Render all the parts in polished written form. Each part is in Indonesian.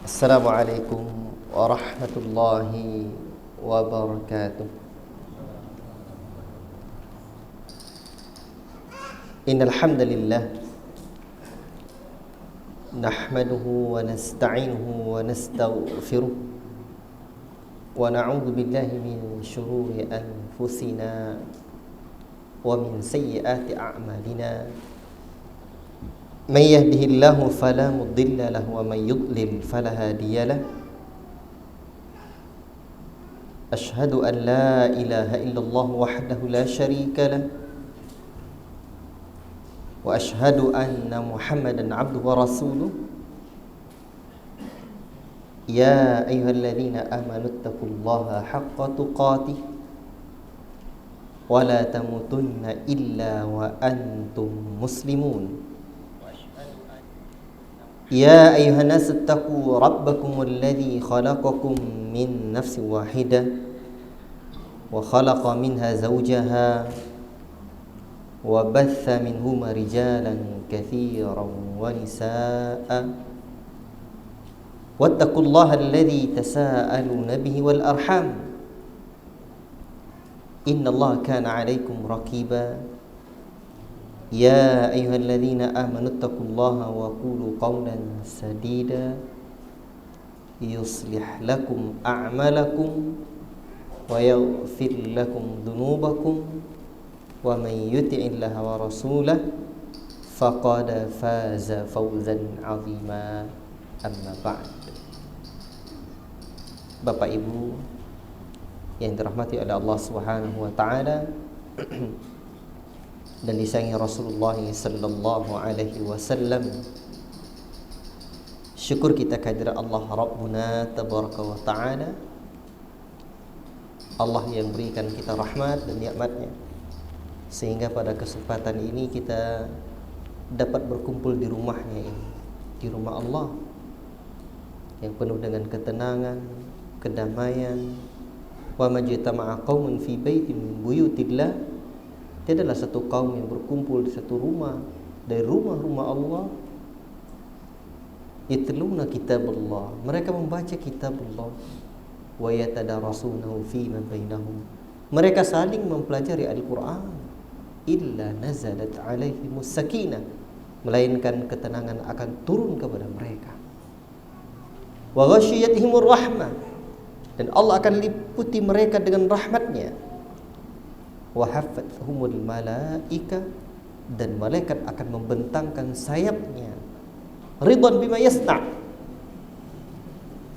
Assalamualaikum warahmatullahi wabarakatuh. Innal hamdalillah nahmaduhu wa nasta'inuhu wa nastaghfiruh wa na'udzu billahi min shururi anfusina wa min sayyiati a'malina. Man yahdihillahu fala mudilla lahu wa man yudlil fala hadiya lahu. Ashhadu an la ilaha illallah wahdahu la syarika lahu wa ashhadu anna Muhammadan abduhu wa rasuluh. Ya ayyuhalladzina amanu taqullaha haqqa tuqatih wa la tamutunna illa wa antum muslimun. Ya ayyuhan nas ittaqu rabbakum alladzi khalaqakum min nafsin wahidah wa khalaqa minha zawjaha wa batha minhuma rijalan katsiran wa nisaa'a wattaqullaha alladzi tasaaluna bihi wal arham innallaha kana 'alaykum raqiba. Ya ayyuhalladzina amanu taqullaha wa qulu qawlan sadida yuslih lakum a'malakum wa yaghfir lakum dhunubakum wa man yuti'illaha wa rasulah faqad faza fawzan 'azima. Amma ba'd. Bapak Ibu yang dirahmati oleh Allah Subhanahu wa taala dan disayangi Rasulullah sallallahu alaihi wasallam, syukur kita kehadirat Allah Rabbuna tabaraka wa taala, Allah yang berikan kita rahmat dan nikmatnya sehingga pada kesempatan ini kita dapat berkumpul di rumahnya ini, di rumah Allah yang penuh dengan ketenangan, kedamaian. Wa majtama'a qaumun fi baitin min buyutillah, tiadalah satu kaum yang berkumpul di satu rumah dari rumah-rumah Allah, yatluna kitaballah, mereka membaca kitab Allah, wa yatadarasunahu fima bainahum, mereka saling mempelajari Al-Qur'an, illa nazalat alaihimus sakinah, melainkan ketenangan akan turun kepada mereka, wa ghasyiyatihimur rahmah, dan Allah akan liputi mereka dengan rahmatnya, wa haffathumul malaika, dan malaikat akan membentangkan sayapnya, ridwan bima yasna',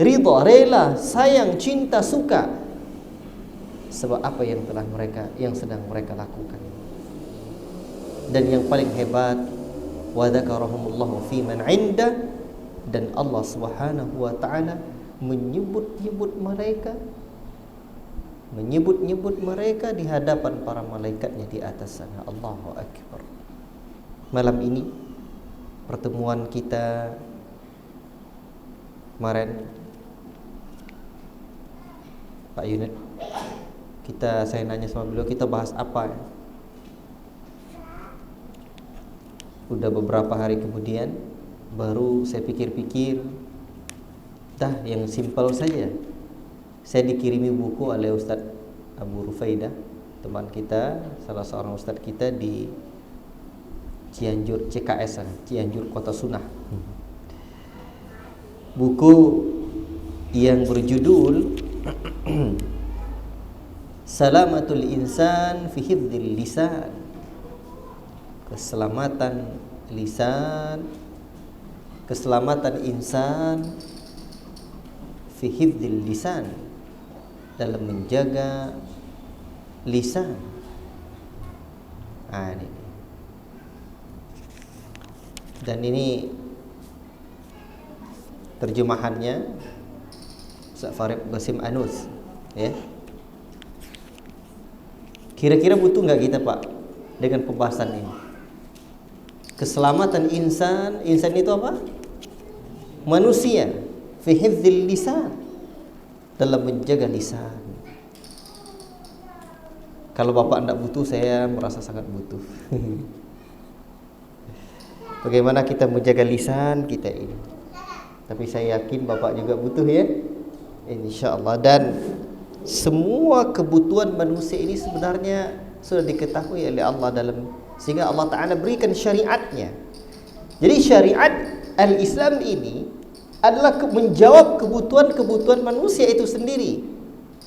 ridha, rela, sayang, cinta, suka sebab apa yang sedang mereka lakukan. Dan yang paling hebat, wa dzakarahumullahu fi man 'inda, dan Allah Subhanahu wa taala menyebut-nyebut mereka di hadapan para malaikatnya di atas sana. Allahu Akbar. Malam ini pertemuan kita kemarin, Pak Yunus, saya nanya sama beliau, kita bahas apa ya? Udah beberapa hari kemudian baru saya pikir-pikir, yang simpel saja. Saya dikirimi buku oleh Ustadz Abu Rufaidah, teman kita, salah seorang ustadz kita di Cianjur, CKS, Cianjur Kota Sunnah. Buku yang berjudul Salamatul Insan fi Hifdzil Lisan, keselamatan lisan, keselamatan insan fi hifdzil lisan, dalam menjaga lisan. Ini. Dan ini terjemahannya Ustaz Farid Basim Anus, ya. Kira-kira butuh nggak kita, Pak, dengan pembahasan ini? Keselamatan insan itu apa? Manusia, fi hifdzil lisan, dalam menjaga lisan. Kalau Bapak tidak butuh, saya merasa sangat butuh. Bagaimana kita menjaga lisan kita ini? Tapi saya yakin Bapak juga butuh ya, insya-Allah. Dan semua kebutuhan manusia ini sebenarnya sudah diketahui oleh Allah dalam, sehingga Allah Ta'ala berikan syariatnya. Jadi syariat al-Islam ini adalah menjawab kebutuhan-kebutuhan manusia itu sendiri.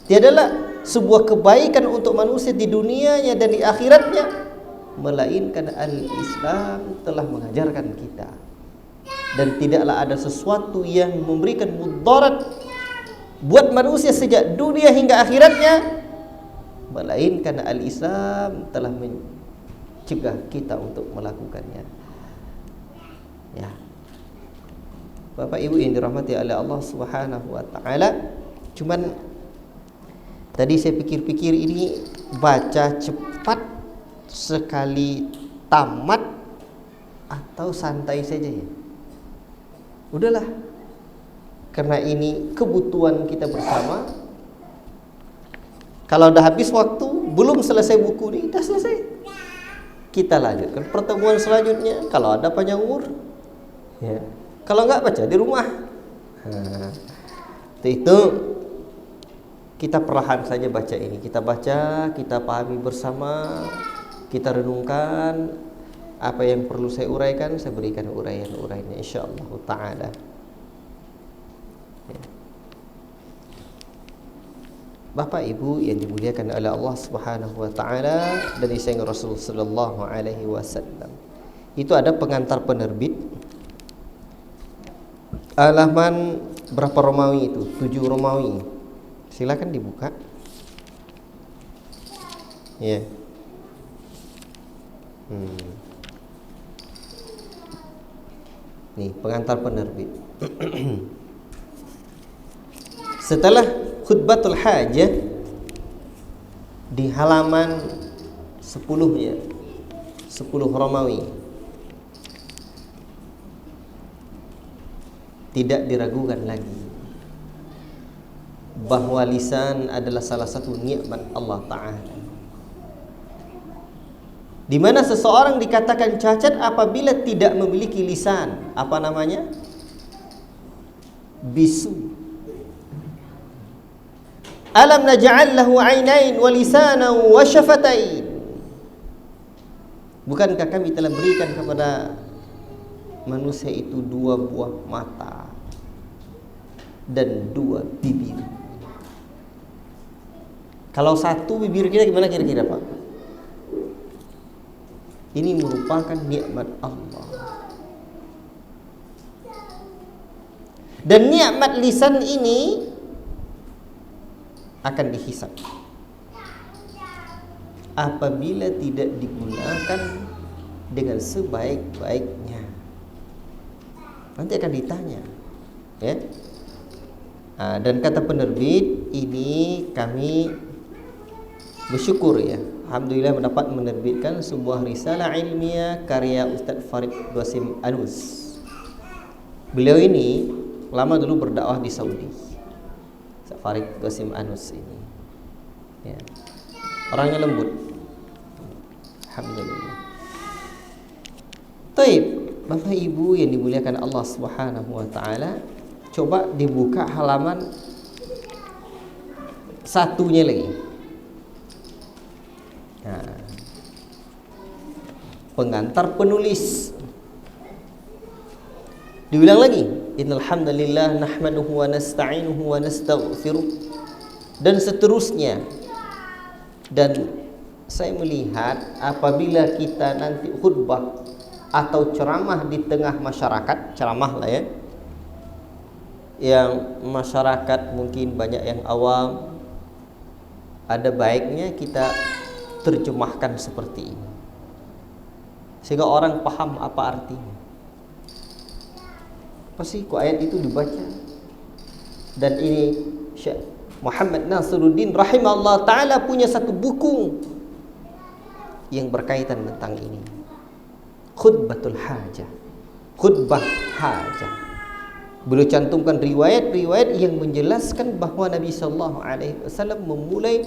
Tiadalah sebuah kebaikan untuk manusia di dunianya dan di akhiratnya, melainkan al-Islam telah mengajarkan kita. Dan tidaklah ada sesuatu yang memberikan mudarat buat manusia sejak dunia hingga akhiratnya, melainkan al-Islam telah mencegah kita untuk melakukannya. Ya, Bapak Ibu yang dirahmati oleh Allah Subhanahu wa taala, cuman tadi saya pikir-pikir ini baca cepat sekali tamat atau santai saja ya. Udahlah, karena ini kebutuhan kita bersama. Kalau dah habis waktu, belum selesai buku ini, dah selesai, kita lanjutkan pertemuan selanjutnya. Kalau ada panjang umur ya. Kalau enggak, baca di rumah. Itu kita perlahan saja baca ini. Kita baca, kita pahami bersama, kita renungkan. Apa yang perlu saya uraikan, saya berikan uraian-uraiannya insyaallah ta'ala ya. Bapak Ibu yang dimuliakan oleh Allah Subhanahu wa taala dan disayang Rasul sallallahu alaihi wasallam, itu ada pengantar penerbit halaman berapa Romawi itu? 7 Romawi. Silakan dibuka. Ya. Nih, pengantar penerbit. Setelah khutbatul hajah di halaman 10 ya, 10 Romawi, tidak diragukan lagi bahwa lisan adalah salah satu nikmat Allah Ta'ala, di mana seseorang dikatakan cacat apabila tidak memiliki lisan. Apa namanya? Bisu. Alam naj'al lahu 'ainain wa lisanan wa syafatain. Bukankah kami telah berikan kepada manusia itu 2 buah mata dan 2 bibir? Kalau 1 bibir kita gimana kira-kira, Pak? Ini merupakan nikmat Allah. Dan nikmat lisan ini akan dihisab apabila tidak digunakan dengan sebaik-baiknya. Nanti akan ditanya, ya. Dan kata penerbit ini, kami bersyukur ya, alhamdulillah mendapat menerbitkan sebuah risalah ilmiah karya Ustaz Farid Qasim Anus. Beliau ini lama dulu berdakwah di Saudi. Ustaz Farid Qasim Anus ini ya, orangnya lembut, alhamdulillah. Taib, Bapak Ibu yang dimuliakan Allah Subhanahu wa taala, coba dibuka halaman satunya lagi. Nah, pengantar penulis diulang lagi, innal hamdalillah nahmaduhu wa nasta'inuhu wa nastaghfiruh, dan seterusnya. Dan saya melihat apabila kita nanti khutbah atau ceramah di tengah masyarakat, ceramah lah ya, yang masyarakat mungkin banyak yang awam, ada baiknya kita terjemahkan seperti ini sehingga orang paham apa artinya. Pasti kok ayat itu dibaca. Dan ini Syekh Muhammad Nasiruddin rahimahullah ta'ala punya satu buku yang berkaitan tentang ini, Khutbatul Hajah, khutbah hajah. Beliau cantumkan riwayat-riwayat yang menjelaskan bahwa Nabi sallallahu alaihi wasallam memulai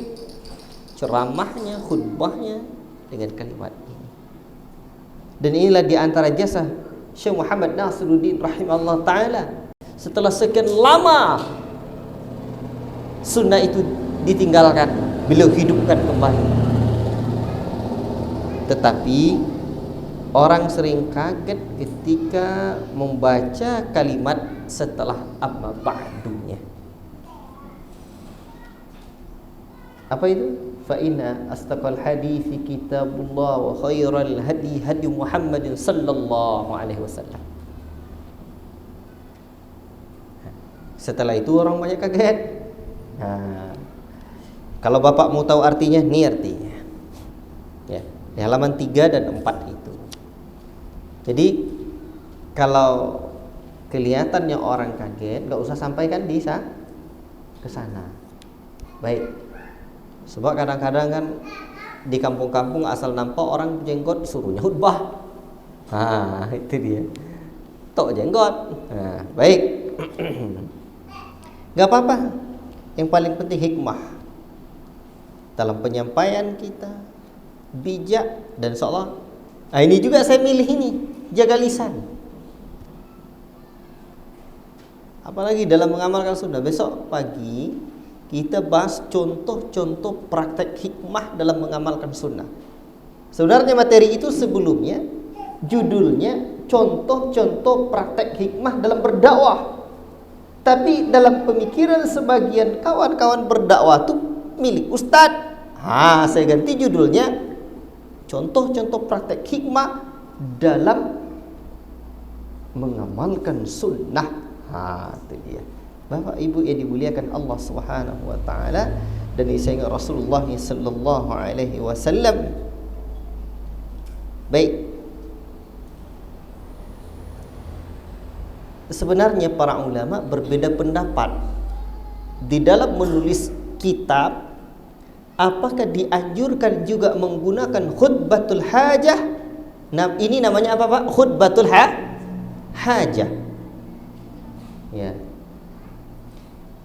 ceramahnya, khutbahnya dengan kalimat ini. Dan inilah di antara jasa Syekh Muhammad Nasiruddin rahimahullah ta'ala, setelah sekian lama sunnah itu ditinggalkan, beliau hidupkan kembali. Tetapi orang sering kaget ketika membaca kalimat setelah amma ba'dunya. Apa itu? Fa inna astaqal hadithi kitabullah wa khairal hadi hadi Muhammadin sallallahu alaihi wasallam. Setelah itu orang banyak kaget. Kalau Bapak mau tahu artinya, ini artinya. Ya, di halaman 3 dan 4 itu. Jadi kalau kelihatannya orang kaget, enggak usah sampaikan ke sana. Baik. Sebab kadang-kadang kan di kampung-kampung asal nampak orang jenggot suruhnya khutbah. Itu dia. Tok jenggot. Baik. Enggak apa-apa. Yang paling penting hikmah dalam penyampaian kita, bijak dan insyaallah. Ini juga saya milih ini, jaga lisan. Apalagi dalam mengamalkan sunnah. Besok pagi kita bahas contoh-contoh praktek hikmah dalam mengamalkan sunnah. Sebenarnya materi itu sebelumnya judulnya contoh-contoh praktek hikmah dalam berdakwah. Tapi dalam pemikiran sebagian kawan-kawan berdakwah itu milik ustadz. Saya ganti judulnya contoh-contoh praktek hikmah dalam mengamalkan sunnah. Itu dia. Bapak Ibu yang dimuliakan Allah Subhanahu wa taala dan disayang Rasulullah sallallahu alaihi wasallam. Baik. Sebenarnya para ulama berbeda pendapat di dalam menulis kitab, apakah dianjurkan juga menggunakan khutbatul hajah. Nah, ini namanya apa, Pak? Khutbatul hajah. Ya.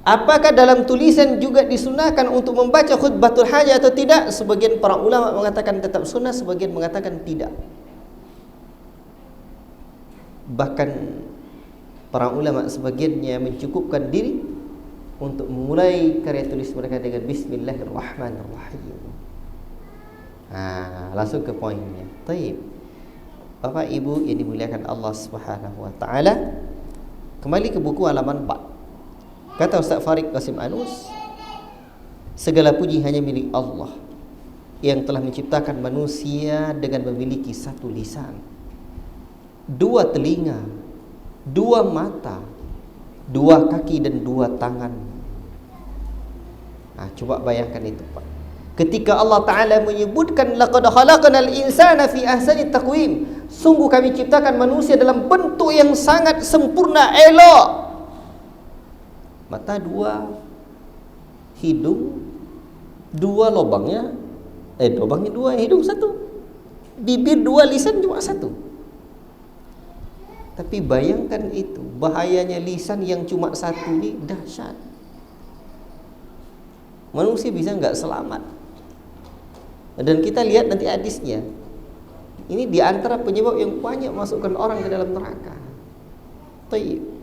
Apakah dalam tulisan juga disunahkan untuk membaca khutbatul hajah atau tidak? Sebagian para ulama mengatakan tetap sunnah, sebagian mengatakan tidak. Bahkan para ulama sebagiannya mencukupkan diri untuk memulai karya tulis mereka dengan Bismillahirrahmanirrahim. Langsung ke poinnya. Baik. Bapak Ibu yang dimuliakan Allah Subhanahu wa taala, kembali ke buku halaman 4. Kata Ustaz Farid Qasim Anus, segala puji hanya milik Allah yang telah menciptakan manusia dengan memiliki satu lisan, dua telinga, dua mata, dua kaki dan dua tangan. Coba bayangkan itu, Pak. Ketika Allah Ta'ala menyebutkan laqad khalaqnal insana fi ahsani taqwim, sungguh kami ciptakan manusia dalam bentuk yang sangat sempurna, elok. Mata dua, hidung dua, lubangnya dua, hidung satu, bibir dua, lisan cuma satu. Tapi bayangkan itu, bahayanya lisan yang cuma satu ini dahsyat. Manusia bisa nggak selamat. Dan kita lihat nanti hadisnya. Ini diantara penyebab yang banyak masukkan orang ke dalam neraka. Tayyib.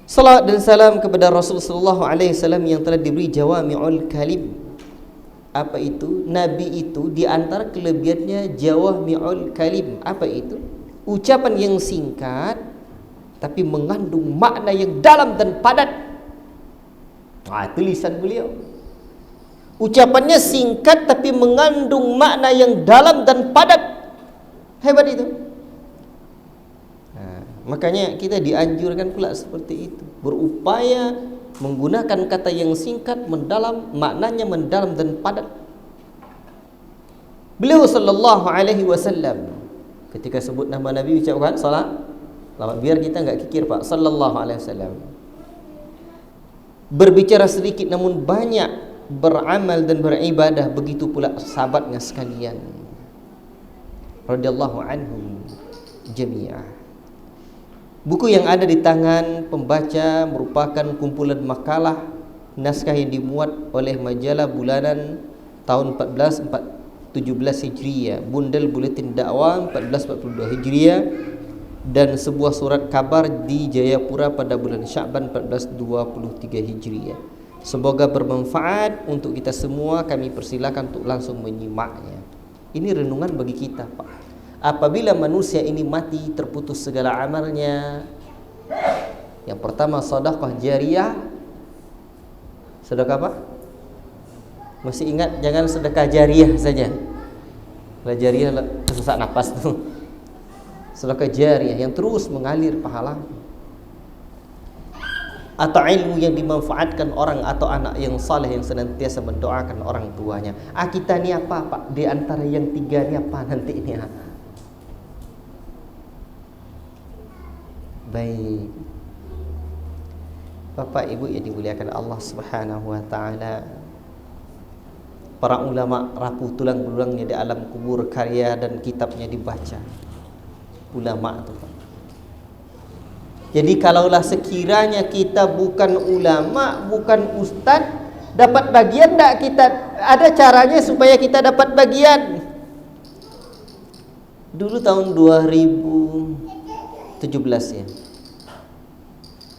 Salat dan salam kepada Rasul sallallahu alaihi wasallam yang telah diberi jawami'ul kalim. Apa itu? Nabi itu di antara kelebihannya jawami'ul kalim. Apa itu? Ucapan yang singkat tapi mengandung makna yang dalam dan padat. Itu lisan beliau. Ucapannya singkat tapi mengandung makna yang dalam dan padat. Hebat itu. Makanya kita dianjurkan pula seperti itu, berupaya menggunakan kata yang singkat, mendalam, maknanya mendalam dan padat. Beliau sallallahu alaihi wasallam ketika sebut nama Nabi ucapkan salat, biar kita enggak kikir, Pak. Sallallahu alaihi wasallam berbicara sedikit namun banyak beramal dan beribadah, begitu pula sahabatnya sekalian radhiyallahu anhum jami'ah. Buku yang ada di tangan pembaca merupakan kumpulan makalah naskah yang dimuat oleh majalah bulanan tahun 17 Hijriah, bundel buletin dakwah 1442 Hijriah, dan sebuah surat kabar di Jayapura pada bulan Sya'ban 1423 Hijriah. Semoga bermanfaat untuk kita semua. Kami persilakan untuk langsung menyimaknya. Ini renungan bagi kita, Pak. Apabila manusia ini mati, terputus segala amalnya. Yang pertama, sedekah jariyah. Sedekah apa? Masih ingat, jangan sedekah jariyah saja. Lah jariyah sesak nafas tuh. Sedekah jariyah yang terus mengalir pahala. Atau ilmu yang dimanfaatkan orang, atau anak yang saleh yang senantiasa mendoakan orang tuanya. Kita ni apa, Pak? Di antara yang tiga ni apa nanti ini? Baik. Bapak Ibu yang dimuliakan Allah Subhanahu wa taala. Para ulama rapuh tulang belulangnya di alam kubur, karya dan kitabnya dibaca. Ulama itu, Pak. Jadi kalaulah sekiranya kita bukan ulama, bukan ustaz, dapat bagian tak kita? Ada caranya supaya kita dapat bagian. Dulu tahun 2017 ya,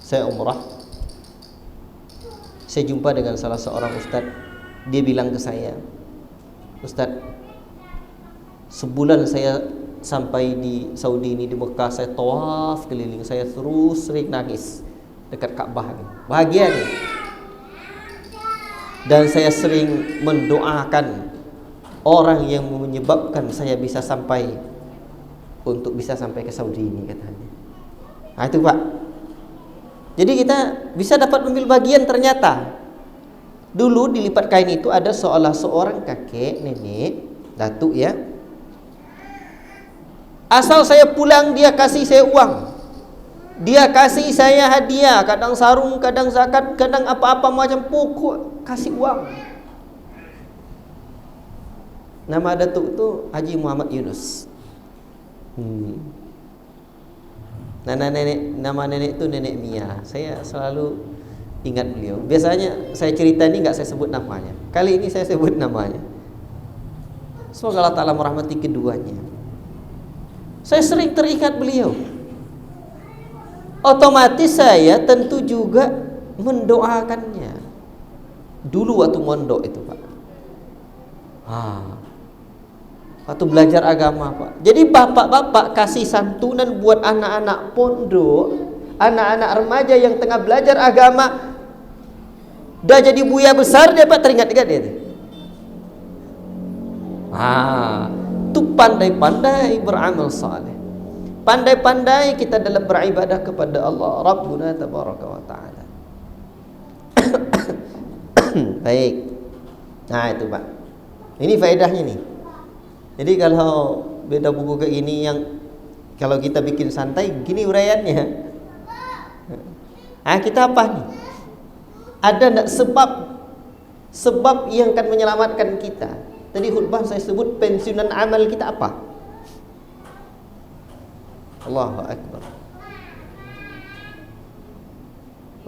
saya umrah. Saya jumpa dengan salah seorang ustaz. Dia bilang ke saya, Ustaz, sebulan saya sampai di Saudi ini, di Mekah, saya tawaf keliling, saya terus sering nangis dekat Ka'bah ini. Bahagia nih. Dan saya sering mendoakan orang yang menyebabkan saya bisa sampai ke Saudi ini, katanya. Nah itu, Pak. Jadi kita bisa dapat ambil bagian ternyata. Dulu dilipat kain itu ada seorang kakek, nenek, datuk ya. Asal saya pulang dia kasih saya uang. Dia kasih saya hadiah, kadang sarung, kadang zakat, kadang apa-apa macam, pokok kasih uang. Nama datuk itu Haji Muhammad Yunus. Nama nenek itu Nenek Mia. Saya selalu ingat beliau. Biasanya saya cerita ini enggak saya sebut namanya. Kali ini saya sebut namanya. Semoga Allah Ta'ala merahmati keduanya. Saya sering teringat beliau. Otomatis saya tentu juga mendoakannya. Dulu waktu mondok itu, Pak. Waktu belajar agama, Pak. Jadi bapak-bapak kasih santunan buat anak-anak pondok, anak-anak remaja yang tengah belajar agama. Dah jadi buaya besar dia, Pak, teringat-ingat dia. Itu pandai-pandai beramal saleh. Pandai-pandai kita dalam beribadah kepada Allah Rabbuna tabaraka wa ta'ala. Baik. Nah itu, Pak. Ini faedahnya nih. Jadi kalau beda buku kayak gini yang kalau kita bikin santai, gini uraiannya. Kita apa nih? Ada enggak sebab yang akan menyelamatkan kita? Tadi khutbah saya sebut pensiunan amal kita apa? Allahu Akbar.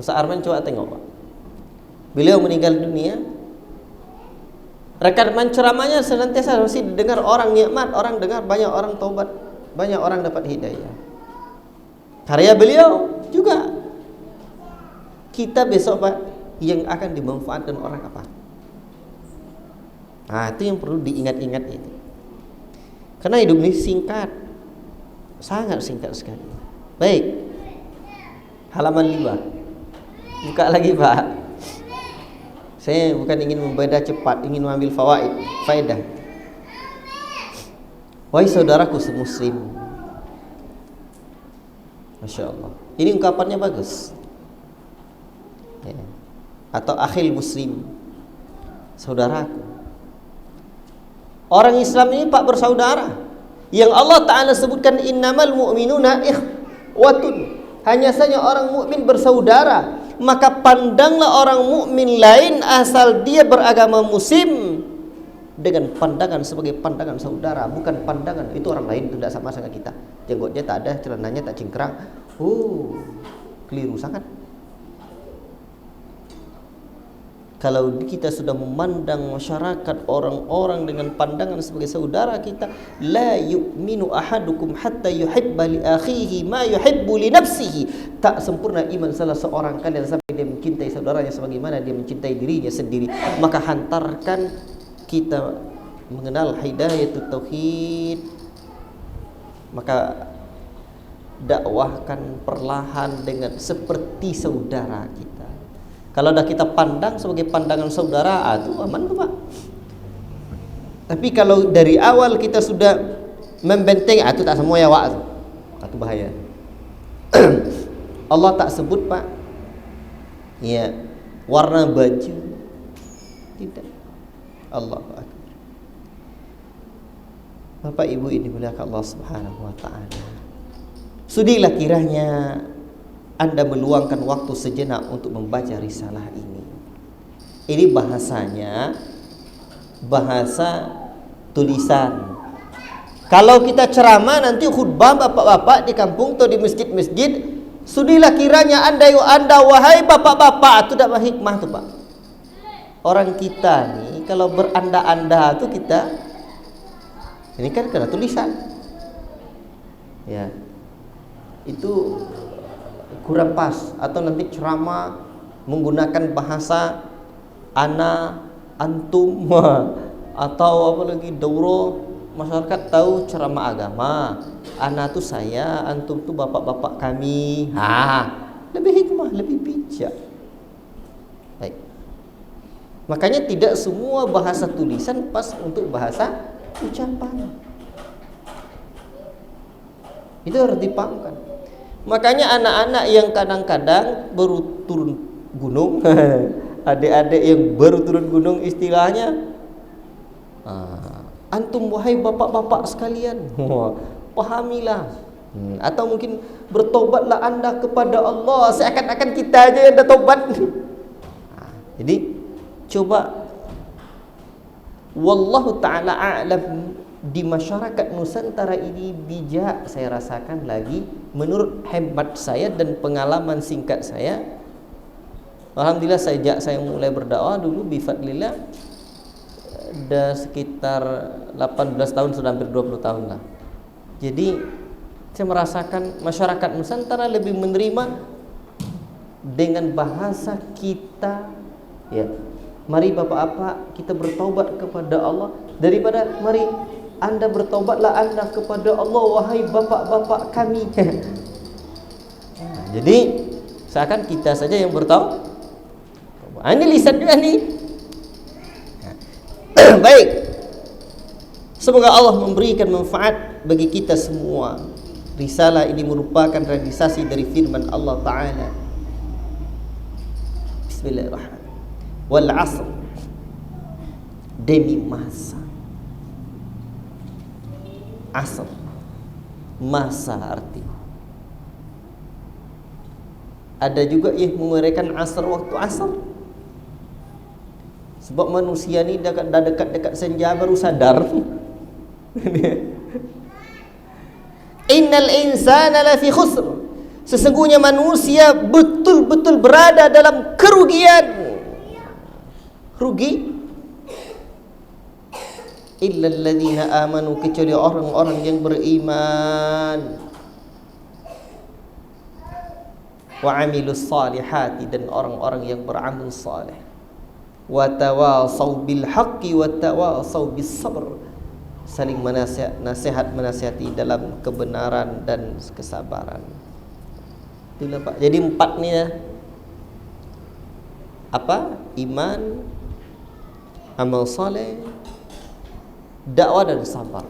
Ustaz Arman coba tengok, Pak. Beliau meninggal dunia, rekaman ceramahnya senantiasa masih dengar orang nikmat, orang dengar, banyak orang taubat, banyak orang dapat hidayah. Karya beliau juga. Kita besok, Pak, yang akan dimanfaatkan orang apa? Itu yang perlu diingat-ingat itu. Karena hidup ini singkat, sangat singkat sekali. Baik, halaman 5. Buka lagi, Pak. Saya bukan ingin membaca cepat, ingin mengambil faedah. Wahai saudaraku semuslim, Masya Allah, ini ungkapannya bagus ya. Atau akhil muslim, saudaraku. Orang Islam ini, Pak, bersaudara. Yang Allah Ta'ala sebutkan innamal mu'minuna ikhwatun, hanya saja orang mukmin bersaudara. Maka pandanglah orang mukmin lain asal dia beragama muslim dengan pandangan sebagai pandangan saudara, bukan pandangan itu orang lain itu tidak sama dengan kita. Jenggotnya tak ada, celananya tak cingkrang. Keliru sangat. Kalau kita sudah memandang masyarakat orang-orang dengan pandangan sebagai saudara kita, la yu'minu ahadukum hatta yuhibba li akhihi ma yuhibbu li nafsihi. Tak sempurna iman salah seorang kalian sampai dia mencintai saudaranya sebagaimana dia mencintai dirinya sendiri. Maka hantarkan kita mengenal hidayatut tauhid, maka dakwahkan perlahan dengan seperti saudara kita. Kalau dah kita pandang sebagai pandangan saudara, itu aman tuh Pak. Tapi kalau dari awal kita sudah membenteng, itu tak semua ya Pak, itu bahaya. Allah tak sebut Pak, ya, warna baju, tidak. Allah Akbar. Bapak Ibu ini muliakan Allah Subhanahu wa taala. Sudilah kiranya Anda meluangkan waktu sejenak untuk membaca risalah ini. Ini bahasanya bahasa tulisan. Kalau kita ceramah nanti khutbah bapak-bapak di kampung atau di masjid-masjid, sudilah kiranya Anda wahai bapak-bapak, itu dapat hikmah tuh Pak. Orang kita nih kalau beranda-anda tuh kita ini kan kena tulisan. Ya. Itu kurang pas, atau nanti ceramah menggunakan bahasa ana, antum, atau apa lagi dauro, masyarakat tahu ceramah agama, ana tuh saya, antum tuh bapak-bapak kami. Lebih hikmah, lebih bijak. Baik. Makanya tidak semua bahasa tulisan pas untuk bahasa ucapan. Itu harus dipahamkan. Makanya anak-anak yang kadang-kadang baru turun gunung, adik-adik yang baru turun gunung istilahnya, antum wahai bapak-bapak sekalian, pahamilah. Atau mungkin bertobatlah Anda kepada Allah, seakan-akan kita aja yang dah tobat. Jadi coba, wallahu ta'ala a'lam, di masyarakat Nusantara ini bijak saya rasakan lagi, menurut hemat saya dan pengalaman singkat saya. Alhamdulillah sejak saya mulai berdakwah dulu bifadlillah, dah sekitar 18 tahun, sudah hampir 20 tahun lah. Jadi saya merasakan masyarakat Nusantara lebih menerima dengan bahasa kita, ya. Mari bapak-bapak kita bertaubat kepada Allah, daripada mari Anda bertaubatlah Anda kepada Allah wahai bapak-bapak kami. Jadi seakan kita saja yang bertaubat. Ini lisan juga nih. Baik. Semoga Allah memberikan manfaat bagi kita semua. Risalah ini merupakan realisasi dari firman Allah Ta'ala. Bismillahirrahmanirrahim. Wal 'asr, demi masa. Asr, masa arti. Ada juga yang menguraikan asr waktu asar. Sebab manusia ni dah dekat senja baru sadar. Innal insana lafi khusr. Sesungguhnya manusia betul-betul berada dalam kerugian. Rugi. Illal ladzina amanu, kecuali orang-orang yang beriman, wa amilus salihati, dan orang-orang yang beramal saleh, wa tawasau bil haqqi wa tawasau bis sabr, saling menasihati dalam kebenaran dan kesabaran. Itulah Pak. Jadi 4 ni ya. Apa? Iman, amal saleh, dakwah dan sabar.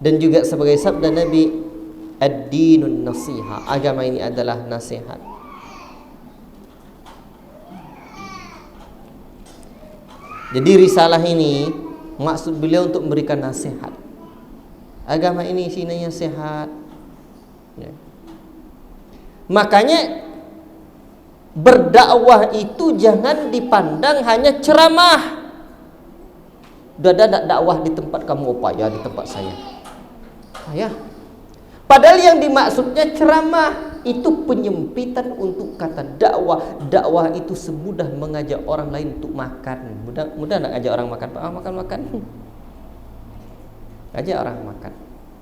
Dan juga sebagai sabda Nabi, ad-dinun nasiha, agama ini adalah nasihat. Jadi risalah ini maksud beliau untuk memberikan nasihat. Agama ini isinya nasihat. Makanya berdakwah itu jangan dipandang hanya ceramah. Udah ada dakwah di tempat kamu, apa ya di tempat saya. Ya. Padahal yang dimaksudnya ceramah, itu penyempitan untuk kata dakwah. Dakwah itu semudah mengajak orang lain untuk makan. Mudah nak ajak orang makan? Makan. Ajak orang makan.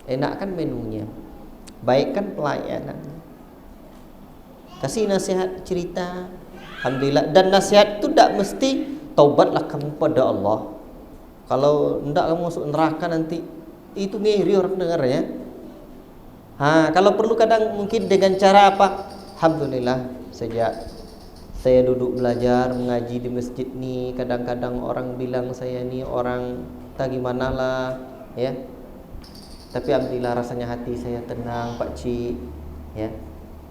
Enak kan menunya. Baik kan pelayanannya. Kasih nasihat, cerita. Alhamdulillah. Dan nasihat itu tidak mesti taubatlah kamu pada Allah. Kalau tidak kamu masuk neraka nanti, itu ngiri orang dengarnya. Kalau perlu kadang mungkin dengan cara apa? Alhamdulillah, sejak saya duduk belajar mengaji di masjid ni, kadang-kadang orang bilang saya ni orang tak gimana lah, ya. Tapi alhamdulillah rasanya hati saya tenang, Pak Cik, ya.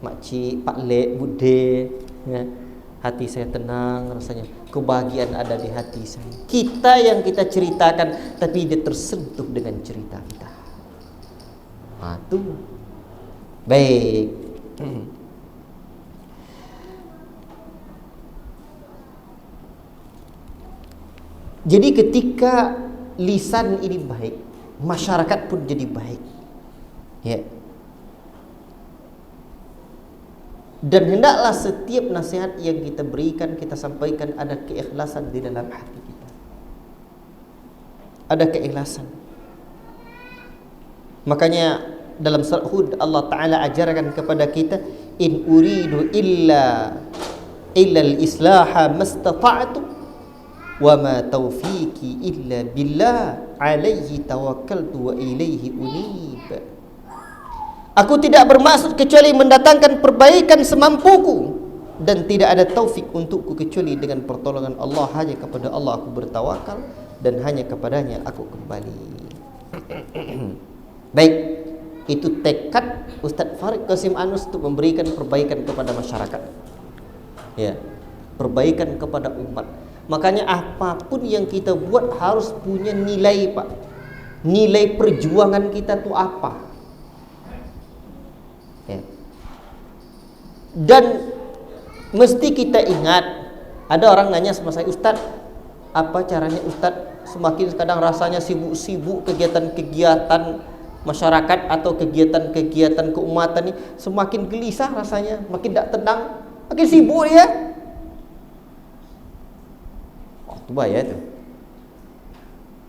Mak Cik, Pak Lek, Bude, ya. Hati saya tenang rasanya. Kebahagiaan ada di hati saya. Kita yang kita ceritakan, tapi dia tersentuh dengan cerita kita. Itu baik. Jadi ketika lisan ini baik, masyarakat pun jadi baik, ya. Dan hendaklah setiap nasihat yang kita berikan, kita sampaikan ada keikhlasan di dalam hati kita. Ada keikhlasan. Makanya dalam surah Hud Allah Ta'ala ajarkan kepada kita, in uridu illa al-islaha mastata'tu wa ma taufiqi illa billah alaihi tawakkaltu wa ilaihi unib. Aku tidak bermaksud kecuali mendatangkan perbaikan semampuku, dan tidak ada taufik untukku kecuali dengan pertolongan Allah. Hanya kepada Allah aku bertawakal, dan hanya kepadanya aku kembali. Baik, itu tekad Ustaz Farid Qasim Anus untuk memberikan perbaikan kepada masyarakat, ya, perbaikan kepada umat. Makanya apapun yang kita buat harus punya nilai, Pak. Nilai perjuangan kita tuh apa? Ya. Dan mesti kita ingat, ada orang nanya sama saya, Ustaz, apa caranya Ustaz? Semakin kadang rasanya sibuk-sibuk kegiatan-kegiatan masyarakat atau kegiatan-kegiatan keumatan ini, semakin gelisah rasanya, makin tidak tenang, makin sibuk ya. Itu bahaya itu.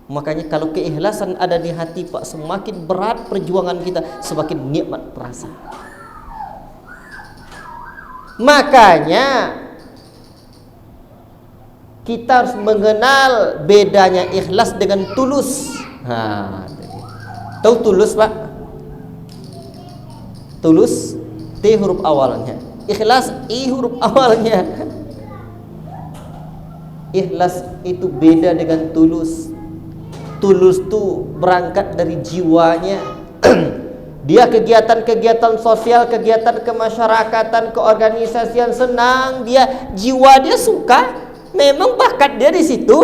Makanya kalau keikhlasan ada di hati, Pak, semakin berat perjuangan kita, semakin nikmat terasa. Makanya kita harus mengenal bedanya ikhlas dengan tulus. Tahu tulus, Pak? Tulus T huruf awalnya, ikhlas I huruf awalnya. Ikhlas itu beda dengan tulus. Tulus itu berangkat dari jiwanya. Dia kegiatan-kegiatan sosial, kegiatan kemasyarakatan, keorganisasian senang, dia jiwa dia suka, memang bakat dia di situ.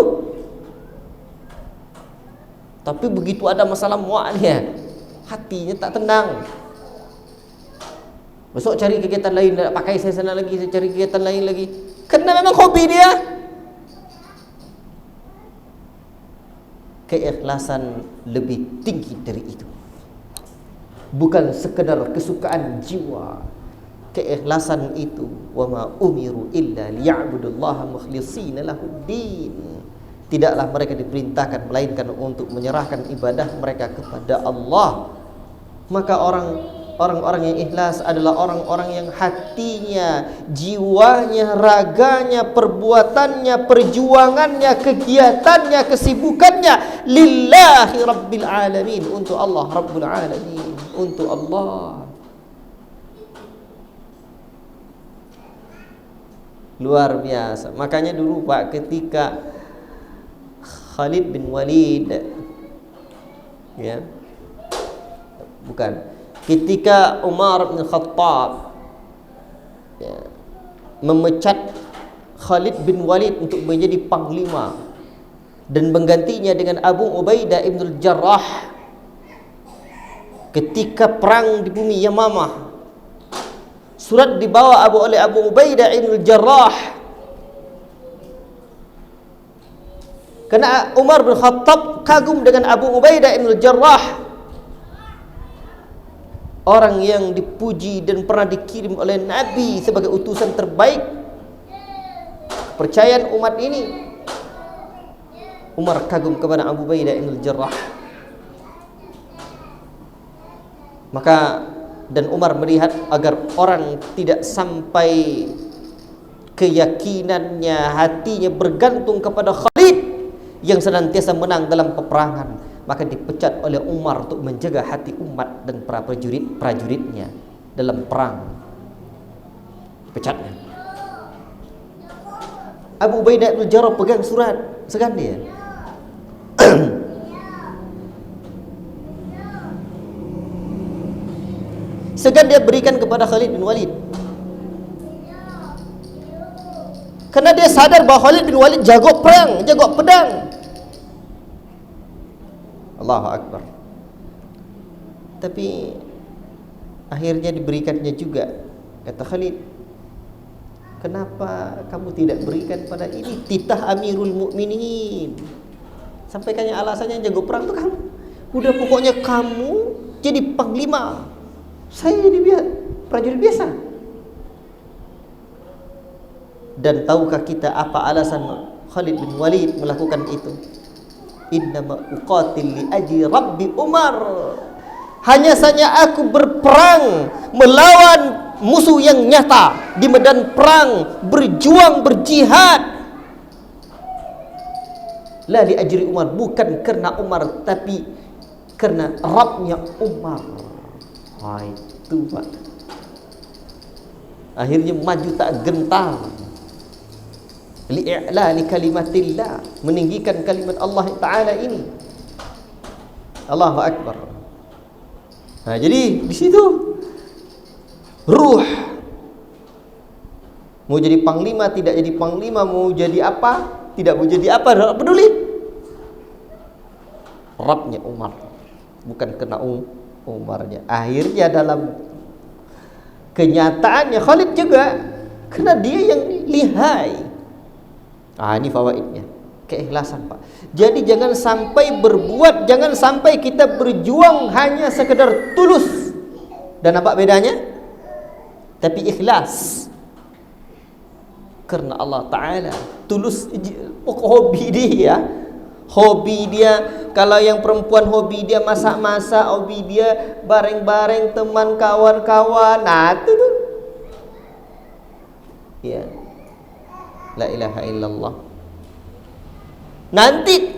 Tapi begitu ada masalah muaknya, hatinya tak tenang. Besok cari kegiatan lain, tak pakai saya sana lagi, saya cari kegiatan lain lagi. Karena memang hobi dia. Keikhlasan lebih tinggi dari itu. Bukan sekedar kesukaan jiwa. Keikhlasan itu, wa ma umiru illa liya'budullaha mukhlishina lahuddin. Tidaklah mereka diperintahkan melainkan untuk menyerahkan ibadah mereka kepada Allah. Maka orang-orang yang ikhlas adalah orang-orang yang hatinya, jiwanya, raganya, perbuatannya, perjuangannya, kegiatannya, kesibukannya lillahi rabbil alamin, untuk Allah rabbul alamin, untuk Allah. Luar biasa. Makanya dulu, Pak, ketika Khalid bin Walid, ya, bukan, ketika Umar bin Khattab, ya, memecat Khalid bin Walid untuk menjadi panglima dan menggantinya dengan Abu Ubaidah ibn al-Jarrah ketika perang di bumi Yamamah. Surat dibawa oleh Abu Ubaidah ibn al-Jarrah karena Umar bin Khattab kagum dengan Abu Ubaidah ibn al-Jarrah. orang yang dipuji dan pernah dikirim oleh Nabi sebagai utusan terbaik, kepercayaan umat ini, Umar kagum kepada Abu Ubaidah bin Jarrah. Maka dan Umar melihat agar orang tidak sampai keyakinannya, hatinya bergantung kepada Khalid yang senantiasa menang dalam peperangan, maka dipecat oleh Umar untuk menjaga hati umat dan para prajuritnya dalam perang. Pecatnya. Abu Ubaidah bin Jarrah pegang surat, segan dia. Segan dia berikan kepada Khalid bin Walid. Karena dia sadar bahawa Khalid bin Walid jago perang, jago pedang. Allahu Akbar. Tapi akhirnya diberikannya juga. Kata Khalid, kenapa kamu tidak berikan pada ini titah Amirul Mukminin? Sampaikannya alasannya jago perang tuh kamu. Udah pokoknya kamu jadi panglima, saya jadi prajurit biasa. Dan tahukah kita apa alasan Khalid bin Walid melakukan itu? Innama uqatil li ajli Rabbi Umar. Hanya saja aku berperang melawan musuh yang nyata di medan perang, berjuang, berjihad. La li ajri Umar, bukan karena Umar, tapi karena Rabbnya Umar. Wah, itu Pak. Akhirnya maju tak gentar. Li'a'lani kalimatillah, meninggikan kalimat Allah Ta'ala ini. Allahu Akbar. Nah, jadi di situ ruh mau jadi panglima, tidak jadi panglima, mau jadi apa, tidak mau jadi apa, tidak peduli. Rabbnya Umar, bukan kena Umarnya. Akhirnya dalam kenyataannya Khalid juga, karena dia yang lihai. Ini fawaidnya, keikhlasan Pak. Jadi jangan sampai berbuat, jangan sampai kita berjuang hanya sekedar tulus. Dan apa bedanya? Tapi ikhlas karena Allah Ta'ala. Tulus, hobi dia. Hobi dia, kalau yang perempuan hobi dia masak-masak, hobi dia bareng-bareng teman kawan-kawan. Nah itu tuh ya, la ilaha illallah. Nanti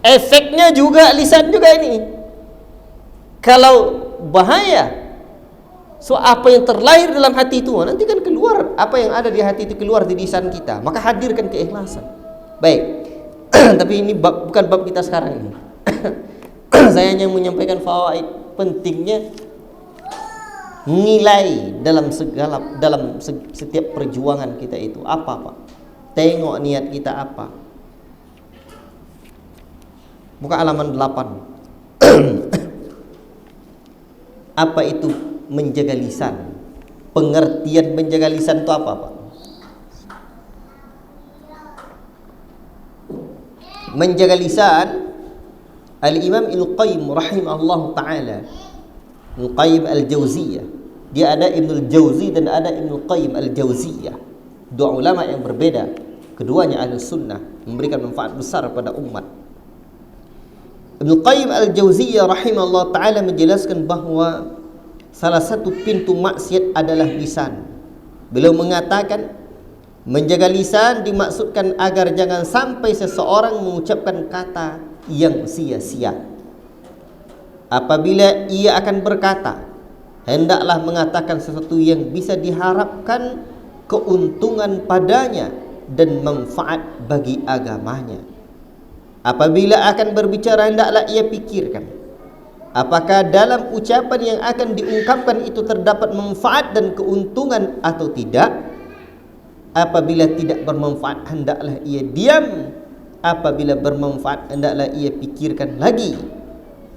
efeknya juga lisan juga ini. Kalau bahaya, so apa yang terlahir dalam hati itu nanti kan keluar, apa yang ada di hati itu keluar di lisan kita. Maka hadirkan keikhlasan. Baik. Tapi ini bukan bab kita sekarang ini. Saya hanya menyampaikan fawaid pentingnya nilai dalam setiap perjuangan kita itu apa Pak. Tengok niat kita apa. Buka halaman 8. Apa itu menjaga lisan? Pengertian menjaga lisan itu apa Pak? Menjaga lisan, Al-Imam Al-Qayyim rahimahullah ta'ala, Al-Qayyim Al-Jauziyah, dia ada Ibnul Jauzi dan ada Ibnul Qayyim Al-Jauziyah, dua ulama yang berbeda, keduanya ahli sunnah, memberikan manfaat besar pada umat. Ibnul Qayyim Al-Jauziyah rahimahullah ta'ala menjelaskan bahawa salah satu pintu maksiat adalah lisan. Beliau mengatakan menjaga lisan dimaksudkan agar jangan sampai seseorang mengucapkan kata yang sia-sia. Apabila ia akan berkata, hendaklah mengatakan sesuatu yang bisa diharapkan keuntungan padanya dan manfaat bagi agamanya. Apabila akan berbicara, hendaklah ia pikirkan apakah dalam ucapan yang akan diungkapkan itu terdapat manfaat dan keuntungan atau tidak. Apabila tidak bermanfaat, hendaklah ia diam. Apabila bermanfaat, hendaklah ia pikirkan lagi.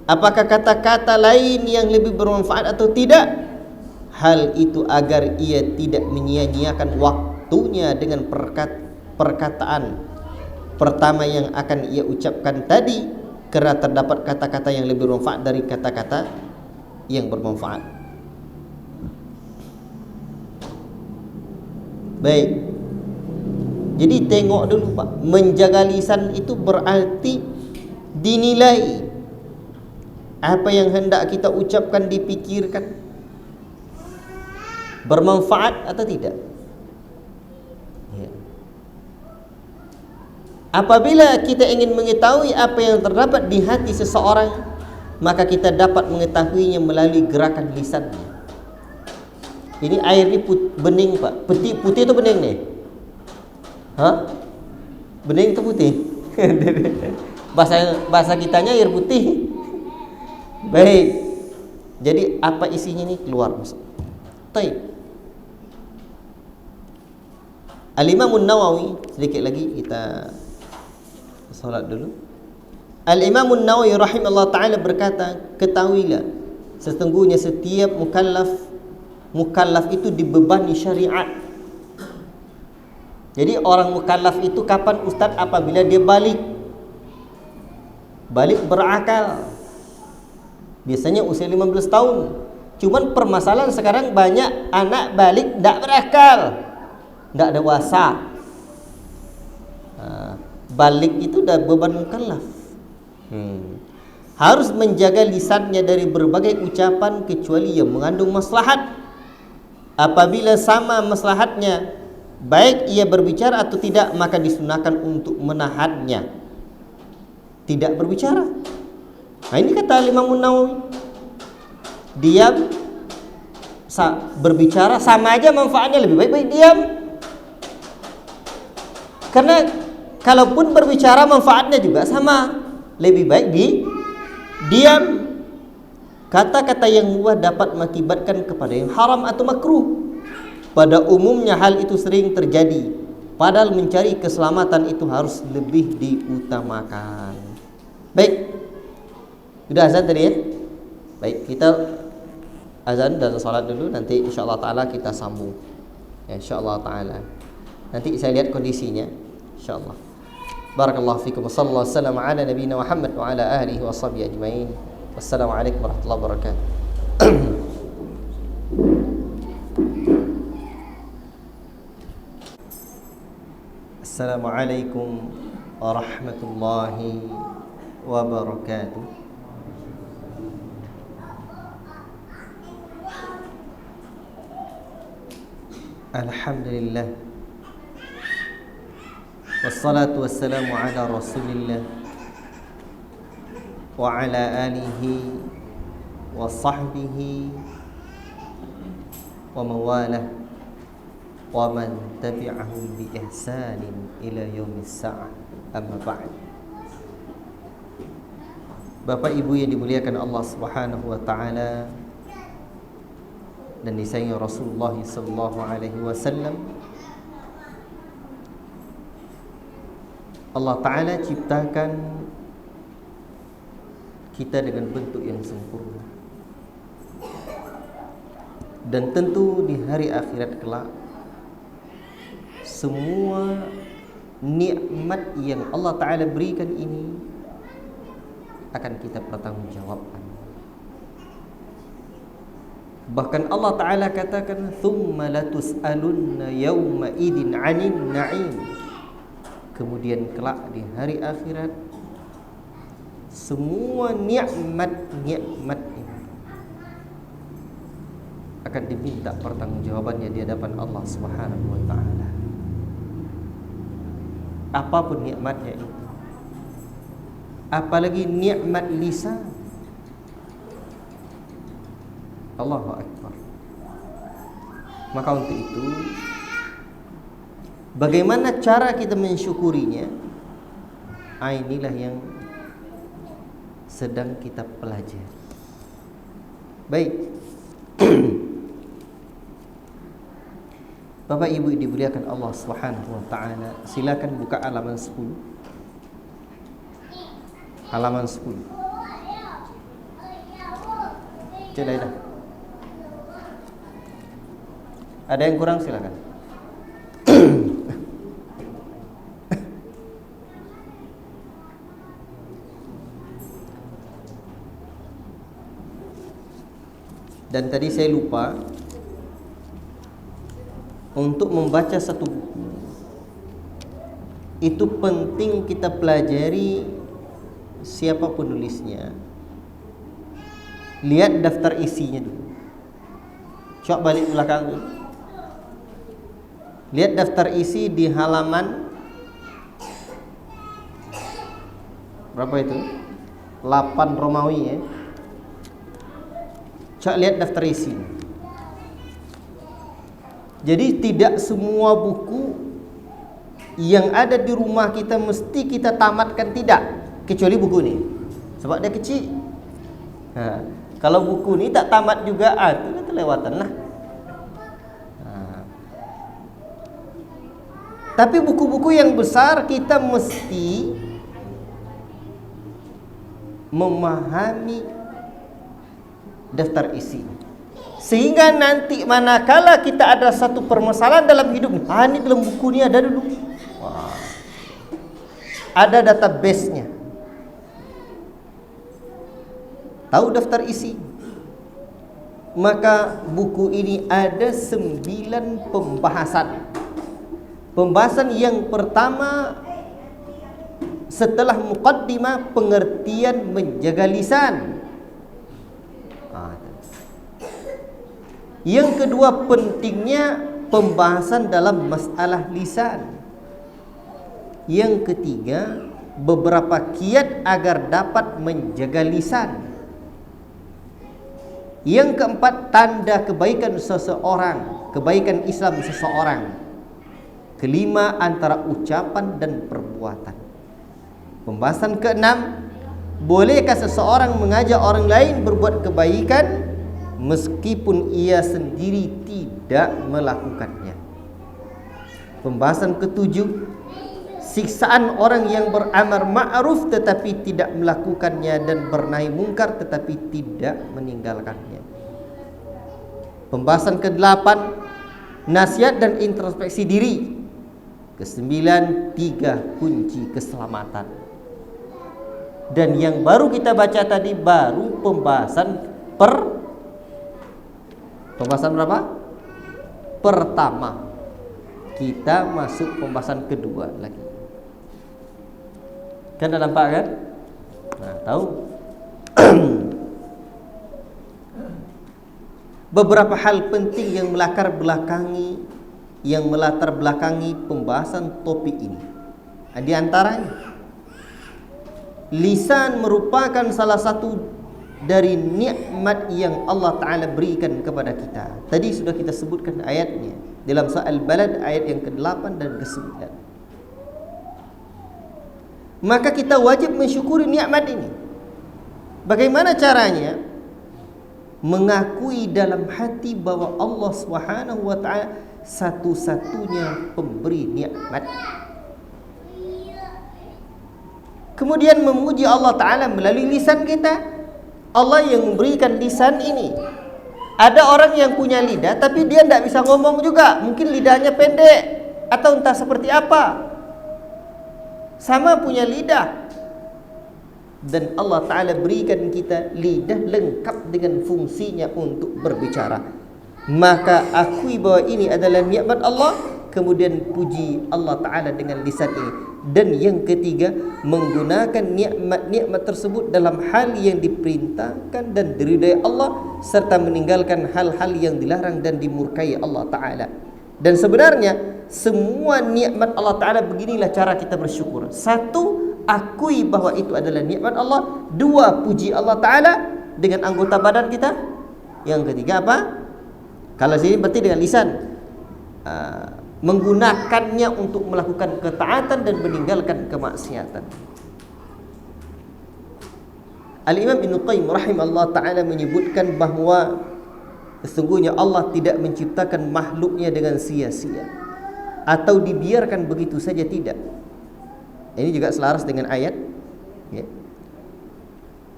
Apakah kata-kata lain yang lebih bermanfaat atau tidak? Hal itu agar ia tidak menyia-nyiakan waktunya dengan perkataan pertama yang akan ia ucapkan tadi, karena terdapat kata-kata yang lebih bermanfaat dari kata-kata yang bermanfaat. Baik. Jadi tengok dulu Pak, menjaga lisan itu berarti dinilai apa yang hendak kita ucapkan, dipikirkan bermanfaat atau tidak. Ya. Apabila kita ingin mengetahui apa yang terdapat di hati seseorang, maka kita dapat mengetahuinya melalui gerakan lisannya. Ini air ini bening Pak, putih itu bening nih. Hah? Bening itu putih. bahasa kitanya air putih. Baik. Jadi apa isinya ini keluar. Baik. Al-Imam An-Nawawi, sedikit lagi kita salat dulu. Al-Imam An-Nawawi rahimahullah taala berkata, ketahuilah sesungguhnya setiap mukallaf itu dibebani syariat. Jadi orang mukallaf itu kapan Ustaz? Apabila dia balik berakal. Biasanya usia 15 tahun. Cuman permasalahan sekarang banyak anak balik tidak berakal, tidak ada wasa. Balik itu dah beban mukallaf. Harus menjaga lisannya dari berbagai ucapan kecuali yang mengandung maslahat. Apabila sama maslahatnya, baik ia berbicara atau tidak, maka disunahkan untuk menahannya, tidak berbicara. Nah ini kata Imam An-Nawawi, diam berbicara sama aja manfaatnya, lebih baik diam. Karena kalaupun berbicara manfaatnya juga sama, lebih baik diam. Kata-kata yang luah dapat mengakibatkan kepada yang haram atau makruh. Pada umumnya hal itu sering terjadi, padahal mencari keselamatan itu harus lebih diutamakan. Baik, sudah azan tadi ya? Baik, kita azan dan salat dulu, nanti insyaallah taala kita sambung. Ya, insyaallah taala. Nanti saya lihat kondisinya insyaallah. Barakallahu fikum wa sallallahu alaihi wasallam ala nabiyina Muhammad wa ala alihi wa sahbihi ajmain. Wassalamualaikum warahmatullahi wabarakatuh. Assalamualaikum warahmatullahi wabarakatuh. Alhamdulillah, wassalatu wassalamu ala rasulillah wa ala alihi wa sahbihi wa mawalah wa man tabi'ahum bi ihsanin ila yaumis sa'ah. Amma ba'd. Bapak Ibu yang dimuliakan Allah Subhanahu wa taala dan disayangi Rasulullah sallallahu alaihi wasallam, Allah taala ciptakan kita dengan bentuk yang sempurna. Dan tentu di hari akhirat kelak, semua nikmat yang Allah Ta'ala berikan ini akan kita pertanggungjawabkan. Bahkan Allah Ta'ala katakan, thumma latus'alunna yawma idin 'anin na'im. Kemudian kelak di hari akhirat, semua nikmat-nikmat ini akan diminta pertanggungjawabannya di hadapan Allah Subhanahu wa taala. Apapun nikmatnya itu, apalagi nikmat lisan. Allahu akbar. Maka untuk itu, bagaimana cara kita mensyukurinya? Inilah yang sedang kita pelajari. Baik. Bapak Ibu dimuliakan Allah Subhanahu wa taala, silakan buka halaman 10. Halaman 10. Silakan. Ada yang kurang silakan. Dan tadi saya lupa untuk membaca satu buku, itu penting kita pelajari siapa penulisnya. Lihat daftar isinya dulu. Coba balik belakang dulu. Lihat daftar isi di halaman berapa itu? 8 Romawi ya. Coba lihat daftar isi. Jadi tidak semua buku yang ada di rumah kita mesti kita tamatkan, tidak, kecuali buku ini, sebab dia kecil. Nah, kalau buku ini tak tamat juga, itu kelewatan lah. Nah, tapi buku-buku yang besar kita mesti memahami daftar isi, sehingga nanti manakala kita ada satu permasalahan dalam hidup, ini dalam buku ini ada dulu. Wah, ada database-nya. Tahu daftar isi. Maka buku ini ada 9 pembahasan. Pembahasan yang pertama setelah muqaddimah, pengertian menjaga lisan. Yang kedua, pentingnya pembahasan dalam masalah lisan. Yang ketiga, beberapa kiat agar dapat menjaga lisan. Yang keempat, tanda kebaikan seseorang, kebaikan Islam seseorang. Kelima, antara ucapan dan perbuatan. Pembahasan keenam, bolehkah seseorang mengajak orang lain berbuat kebaikan meskipun ia sendiri tidak melakukannya. Pembahasan ketujuh, siksaan orang yang beramar ma'ruf tetapi tidak melakukannya dan bernahi mungkar tetapi tidak meninggalkannya. Pembahasan ke-8, nasihat dan introspeksi diri. Ke-9, 3 kunci keselamatan. Dan yang baru kita baca tadi baru pembahasan pembahasan berapa? Pertama. Kita masuk pembahasan kedua lagi. Kan dah nampak kan? Nah, tahu. Beberapa hal penting yang melatar belakangi pembahasan topik ini. Di antaranya, lisan merupakan salah satu dari nikmat yang Allah Ta'ala berikan kepada kita. Tadi sudah kita sebutkan ayatnya dalam surah Al-Balad ayat yang ke-8 dan ke-9. Maka kita wajib mensyukuri nikmat ini. Bagaimana caranya? Mengakui dalam hati bahwa Allah Subhanahu wa Ta'ala satu-satunya pemberi nikmat. Kemudian memuji Allah Ta'ala melalui lisan kita. Allah yang memberikan lisan ini. Ada orang yang punya lidah tapi dia tidak bisa ngomong juga. Mungkin lidahnya pendek atau entah seperti apa. Sama punya lidah. Dan Allah Ta'ala berikan kita lidah lengkap dengan fungsinya untuk berbicara. Maka akui bahwa ini adalah nikmat Allah, kemudian puji Allah Ta'ala dengan lisan ini. Dan yang ketiga, menggunakan nikmat-nikmat tersebut dalam hal yang diperintahkan dan diridai Allah, serta meninggalkan hal-hal yang dilarang dan dimurkai Allah Ta'ala. Dan sebenarnya semua nikmat Allah Ta'ala beginilah cara kita bersyukur. Satu, akui bahwa itu adalah nikmat Allah. Dua, puji Allah Ta'ala dengan anggota badan kita. Yang ketiga apa? Kalau sini berarti dengan lisan, menggunakannya untuk melakukan ketaatan dan meninggalkan kemaksiatan. Al-Imam Ibnu Qayyim rahimahullah ta'ala menyebutkan bahawa sesungguhnya Allah tidak menciptakan makhluknya dengan sia-sia atau dibiarkan begitu saja, tidak. Ini juga selaras dengan ayat ya.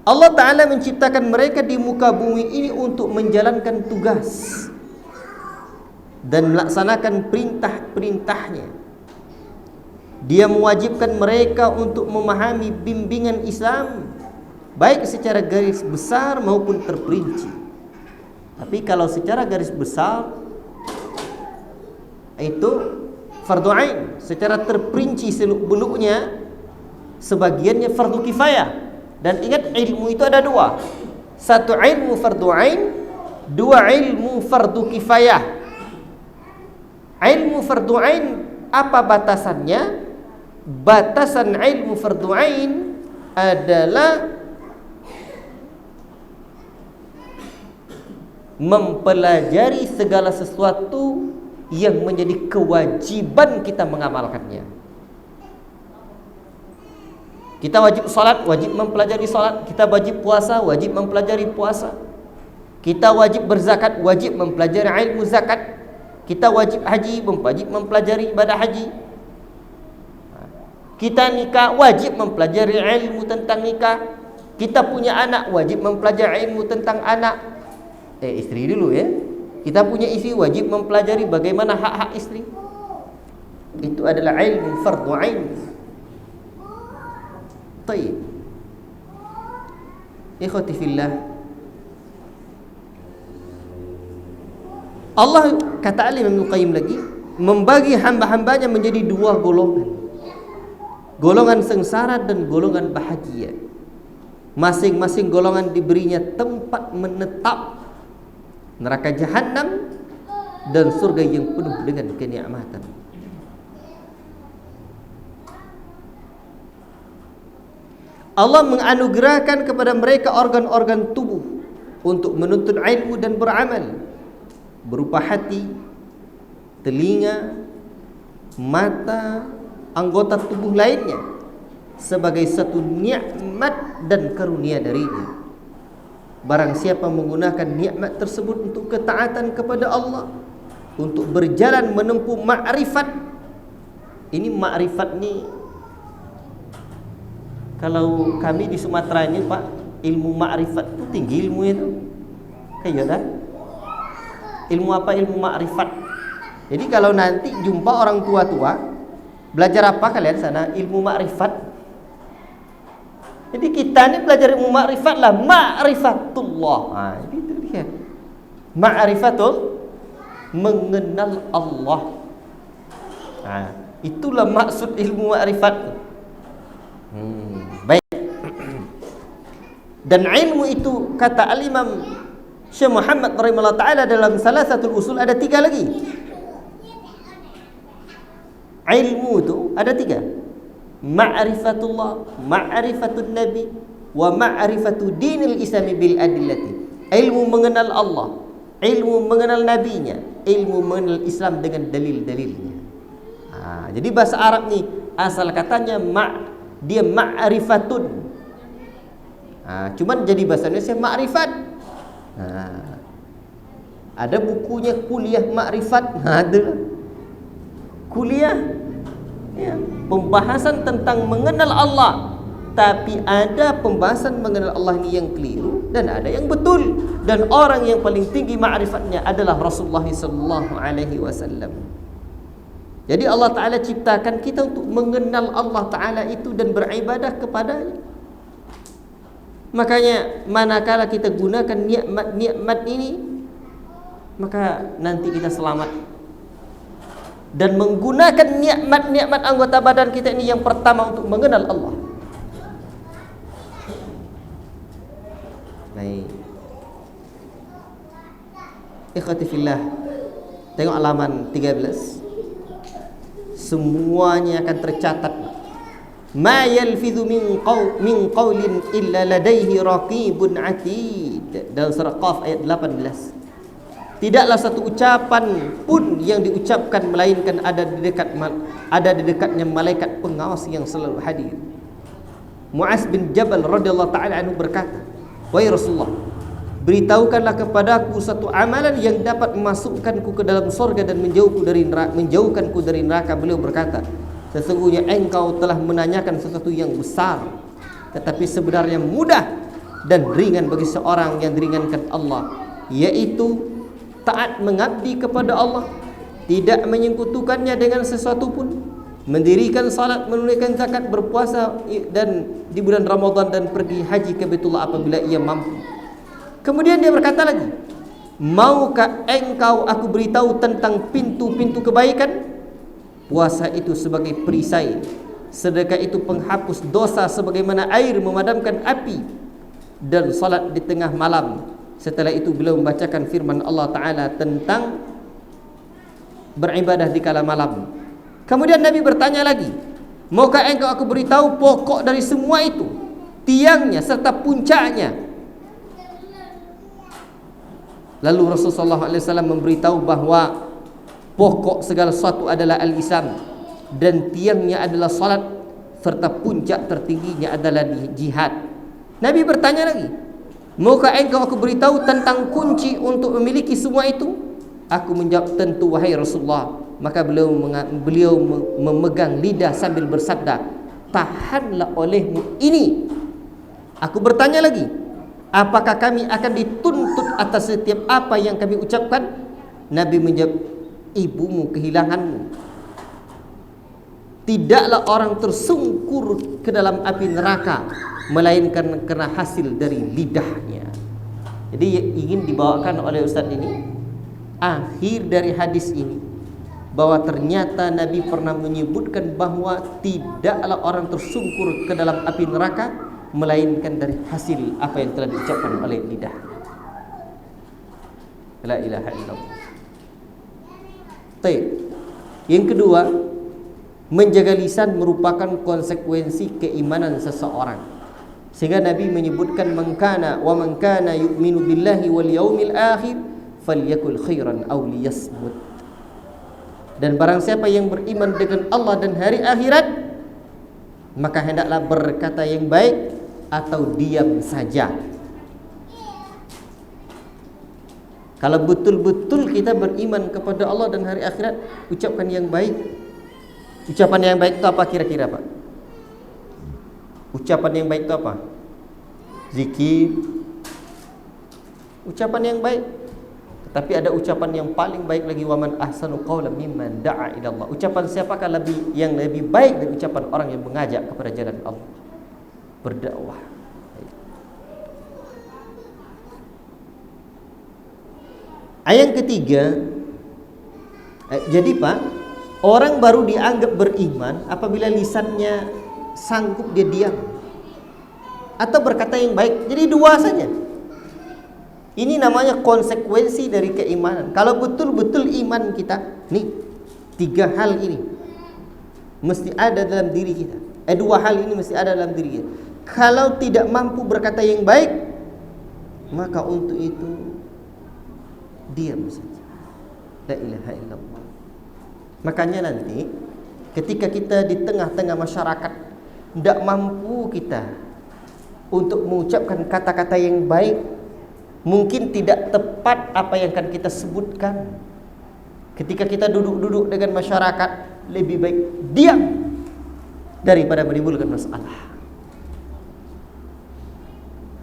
Allah Ta'ala menciptakan mereka di muka bumi ini untuk menjalankan tugas dan melaksanakan perintah-perintahnya. Dia mewajibkan mereka untuk memahami bimbingan Islam, baik secara garis besar maupun terperinci. Tapi kalau secara garis besar, itu fardu ain secara terperinci seluk-beluknya, sebagiannya fardu kifayah. Dan ingat, ilmu itu ada dua. Satu ilmu fardu ain, dua ilmu fardu kifayah. Ilmu fardu ain apa batasannya? Batasan ilmu fardu ain adalah mempelajari segala sesuatu yang menjadi kewajiban kita mengamalkannya. Kita wajib salat, wajib mempelajari salat. Kita wajib puasa, wajib mempelajari puasa. Kita wajib berzakat, wajib mempelajari ilmu zakat. Kita wajib haji, wajib mempelajari ibadah haji. Kita nikah, wajib mempelajari ilmu tentang nikah. Kita punya anak, wajib mempelajari ilmu tentang anak. Istri dulu ya. Kita punya istri, wajib mempelajari bagaimana hak-hak istri. Itu adalah ilmu fardu ain. Baik. Ikhwati fillah, Allah, kata Imam Ibnu Qayyim lagi, membagi hamba-hambanya menjadi dua golongan. Golongan sengsara dan golongan bahagia. Masing-masing golongan diberinya tempat menetap, neraka jahanam dan surga yang penuh dengan kenikmatan. Allah menganugerahkan kepada mereka organ-organ tubuh untuk menuntut ilmu dan beramal, berupa hati, telinga, mata, anggota tubuh lainnya, sebagai satu nikmat dan karunia darinya. Barang siapa menggunakan nikmat tersebut untuk ketaatan kepada Allah, untuk berjalan menempuh ma'rifat. Ini ma'rifat ni, kalau kami di Sumatera ini Pak, ilmu ma'rifat itu tinggi ilmu itu. Kayak dah. Ilmu apa? Ilmu ma'rifat. Jadi kalau nanti jumpa orang tua-tua, belajar apa kalian sana? Ilmu ma'rifat. Jadi kita ni belajar ilmu ma'rifat lah, ma'rifatullah. Itu dia. Ma'rifatul, mengenal Allah. Itulah maksud ilmu ma'rifat. Baik. Dan ilmu itu, kata Al-Imam Syekh Muhammad rahimahullah ta'ala dalam Salasatul Usul, ada 3 lagi. Ilmu itu ada 3. Ma'rifatullah, ma'rifatun Nabi, wa ma'rifatu dinil Islami bil adillati. Ilmu mengenal Allah, ilmu mengenal Nabinya, ilmu mengenal Islam dengan dalil-dalilnya. Jadi bahasa Arab ni asal katanya dia ma'rifatun. Cuman jadi bahasa Indonesia ma'rifat. Ada bukunya kuliah ma'rifat. Ada kuliah ya, pembahasan tentang mengenal Allah. Tapi ada pembahasan mengenal Allah ini yang keliru dan ada yang betul. Dan orang yang paling tinggi ma'rifatnya adalah Rasulullah SAW. Jadi Allah Ta'ala ciptakan kita untuk mengenal Allah Ta'ala itu dan beribadah kepadanya. Makanya manakala kita gunakan nikmat-nikmat ini, maka nanti kita selamat. Dan menggunakan nikmat-nikmat anggota badan kita ini yang pertama untuk mengenal Allah. Baik. Ikhwati fillah, tengok halaman 13. Semuanya akan tercatat. Ma yalfidhu min qawlin illa ladaihi raqibun atid. Dalam surah Qaf ayat 18. Tidaklah satu ucapan pun yang diucapkan melainkan ada di dekatnya malaikat pengawas yang selalu hadir. Mu'az bin Jabal radhiyallahu taala anhu berkata, "Wahai Rasulullah, beritahukanlah kepadaku satu amalan yang dapat memasukkanku ke dalam surga dan menjauhkanku dari neraka." Beliau berkata, "Sesungguhnya engkau telah menanyakan sesuatu yang besar, tetapi sebenarnya mudah dan ringan bagi seorang yang diringankan Allah, yaitu taat mengabdi kepada Allah, tidak menyekutukannya dengan sesuatu pun, mendirikan salat, menunaikan zakat, berpuasa dan di bulan Ramadan dan pergi haji ke Baitullah apabila ia mampu." Kemudian dia berkata lagi, Maukah engkau aku beritahu tentang pintu-pintu kebaikan? Puasa itu sebagai perisai, sedekah itu penghapus dosa sebagaimana air memadamkan api, dan salat di tengah malam. Setelah itu beliau membacakan firman Allah Ta'ala tentang beribadah di kala malam. Kemudian Nabi bertanya lagi, maukah engkau aku beritahu pokok dari semua itu, tiangnya serta puncaknya? Lalu Rasulullah SAW memberitahu bahwa pokok segala sesuatu adalah al-Islam, dan tiangnya adalah salat, serta puncak tertingginya adalah jihad. Nabi bertanya lagi, maukah engkau aku beritahu tentang kunci untuk memiliki semua itu? Aku menjawab, tentu wahai Rasulullah. Maka beliau memegang lidah sambil bersabda, tahanlah olehmu ini. Aku bertanya lagi, apakah kami akan dituntut atas setiap apa yang kami ucapkan? Nabi menjawab, ibumu kehilanganmu. Tidaklah orang tersungkur ke dalam api neraka melainkan karena hasil dari lidahnya. Jadi ingin dibawakan oleh Ustaz ini akhir dari hadis ini, bahwa ternyata Nabi pernah menyebutkan bahwa tidaklah orang tersungkur ke dalam api neraka melainkan dari hasil apa yang telah diucapkan oleh lidah. La ilaha illallah. Baik. Yang kedua, menjaga lisan merupakan konsekuensi keimanan seseorang. Sehingga Nabi menyebutkan man kana yu'minu billahi wal yaumil akhir falyakul khairan aw liyasmut. Dan barang siapa yang beriman dengan Allah dan hari akhirat, maka hendaklah berkata yang baik atau diam saja. Kalau betul-betul kita beriman kepada Allah dan hari akhirat, ucapkan yang baik. Ucapan yang baik itu apa kira-kira, Pak? Ucapan yang baik itu apa? Zikir. Ucapan yang baik. Tapi ada ucapan yang paling baik lagi, waman ahsanu qawlan mimman da'a ila Allah. Ucapan siapakah yang lebih baik dari ucapan orang yang mengajak kepada jalan Allah, berdakwah. Ayat ketiga, jadi Pak, orang baru dianggap beriman apabila lisannya sanggup dia diam atau berkata yang baik. Jadi dua saja. Ini namanya konsekuensi dari keimanan. Kalau betul-betul iman kita, nih tiga hal ini mesti ada dalam diri kita. Dua hal ini mesti ada dalam diri kita. Kalau tidak mampu berkata yang baik, maka untuk itu diam saja. La ilaha illallah. Makanya nanti ketika kita di tengah-tengah masyarakat tidak mampu kita untuk mengucapkan kata-kata yang baik, mungkin tidak tepat apa yang akan kita sebutkan. Ketika kita duduk-duduk dengan masyarakat, lebih baik diam daripada menimbulkan masalah.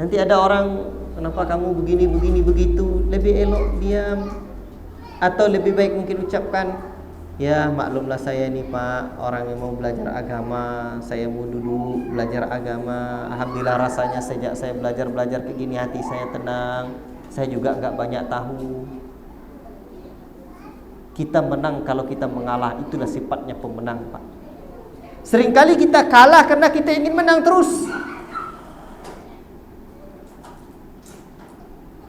Nanti ada orang, kenapa kamu begini begitu, lebih elok diam. Atau lebih baik mungkin ucapkan, ya maklumlah saya ini Pak, orang yang mau belajar agama, saya mau duduk belajar agama. Alhamdulillah rasanya sejak saya belajar ke gini hati saya tenang. Saya juga enggak banyak tahu. Kita menang kalau kita mengalah, itulah sifatnya pemenang, Pak. Seringkali kita kalah karena kita ingin menang terus.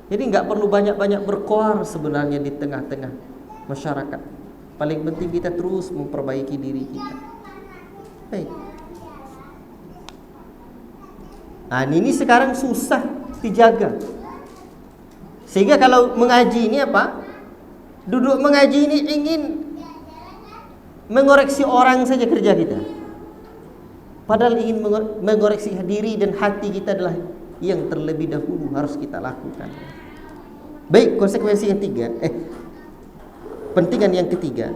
Jadi enggak perlu banyak-banyak berkoar sebenarnya di tengah-tengah masyarakat. Paling penting kita terus memperbaiki diri kita. Baik. Nah, ini sekarang susah dijaga. Sehingga kalau mengaji ini apa? Duduk mengaji ini ingin mengoreksi orang saja kerja kita. Padahal ingin mengoreksi diri dan hati kita adalah yang terlebih dahulu harus kita lakukan. Baik, konsekuensi yang tiga. Pentingan yang ketiga,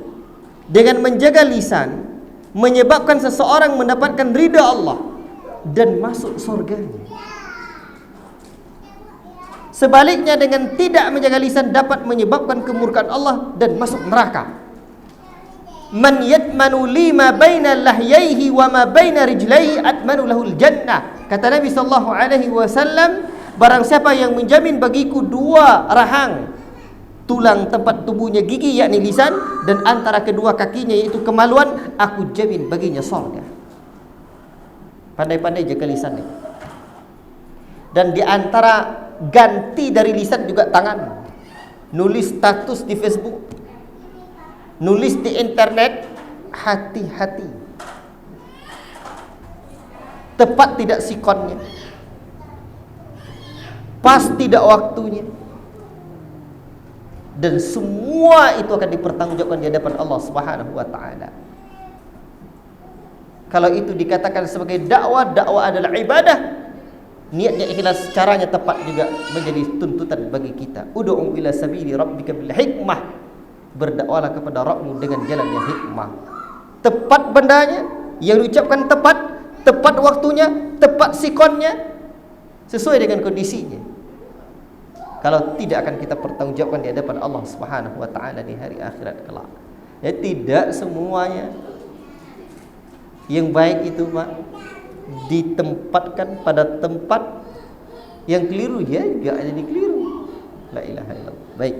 dengan menjaga lisan menyebabkan seseorang mendapatkan ridha Allah dan masuk surganya. Sebaliknya, dengan tidak menjaga lisan dapat menyebabkan kemurkaan Allah dan masuk neraka. Man yatmanu lima baina lahyaihi wa ma baina rijlaihi atmanu lahul jannah. Kata Nabi sallallahu alaihi wasallam, barang siapa yang menjamin bagiku dua rahang tulang tempat tubuhnya gigi yakni lisan, dan antara kedua kakinya yaitu kemaluan, aku jamin baginya surga. Pandai-pandai jaga lisannya. Dan di antara ganti dari lisan juga tangan. Nulis status di Facebook, nulis di internet, hati-hati. Tepat tidak sikonnya, pas tidak waktunya, dan semua itu akan dipertanggungjawabkan di hadapan Allah Subhanahu wa taala. Kalau itu dikatakan sebagai dakwah, dakwah adalah ibadah. Niatnya ikhlas, caranya tepat juga menjadi tuntutan bagi kita. Ud'u ila sabili rabbika bil hikmah. Berdakwalah kepada Rabbmu dengan jalan yang hikmah. Tepat bendanya, yang diucapkan tepat, tepat waktunya, tepat sikonnya, sesuai dengan kondisinya. Kalau tidak akan kita pertanggungjawabkan di hadapan Allah Subhanahu wa taala di hari akhirat kelak. Ya, tidak semuanya yang baik itu, Pak, ditempatkan pada tempat yang keliru, ya juga jadi keliru. La ilaha illallah. Baik.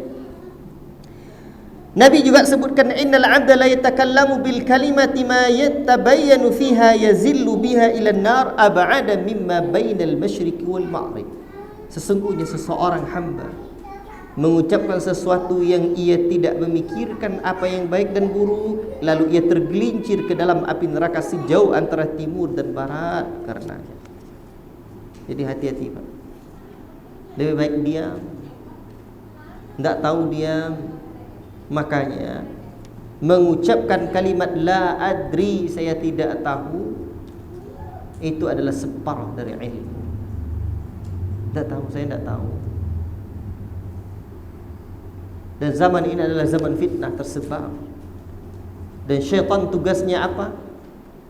Nabi juga sebutkan innal 'abda la yatakallamu bil kalimati ma yatabayyanu fiha yazillu biha ila an-nar ab'ada mimma bainal masyriqi wal maghrib. Sesungguhnya seseorang hamba mengucapkan sesuatu yang ia tidak memikirkan apa yang baik dan buruk, lalu ia tergelincir ke dalam api neraka sejauh antara timur dan barat karenanya. Jadi hati-hati, Pak. Lebih baik diam. Tidak tahu diam. Makanya mengucapkan kalimat la adri, saya tidak tahu, itu adalah separuh dari ilmu. Tidak tahu, saya tidak tahu. Dan zaman ini adalah zaman fitnah tersebar. Dan syaitan tugasnya apa?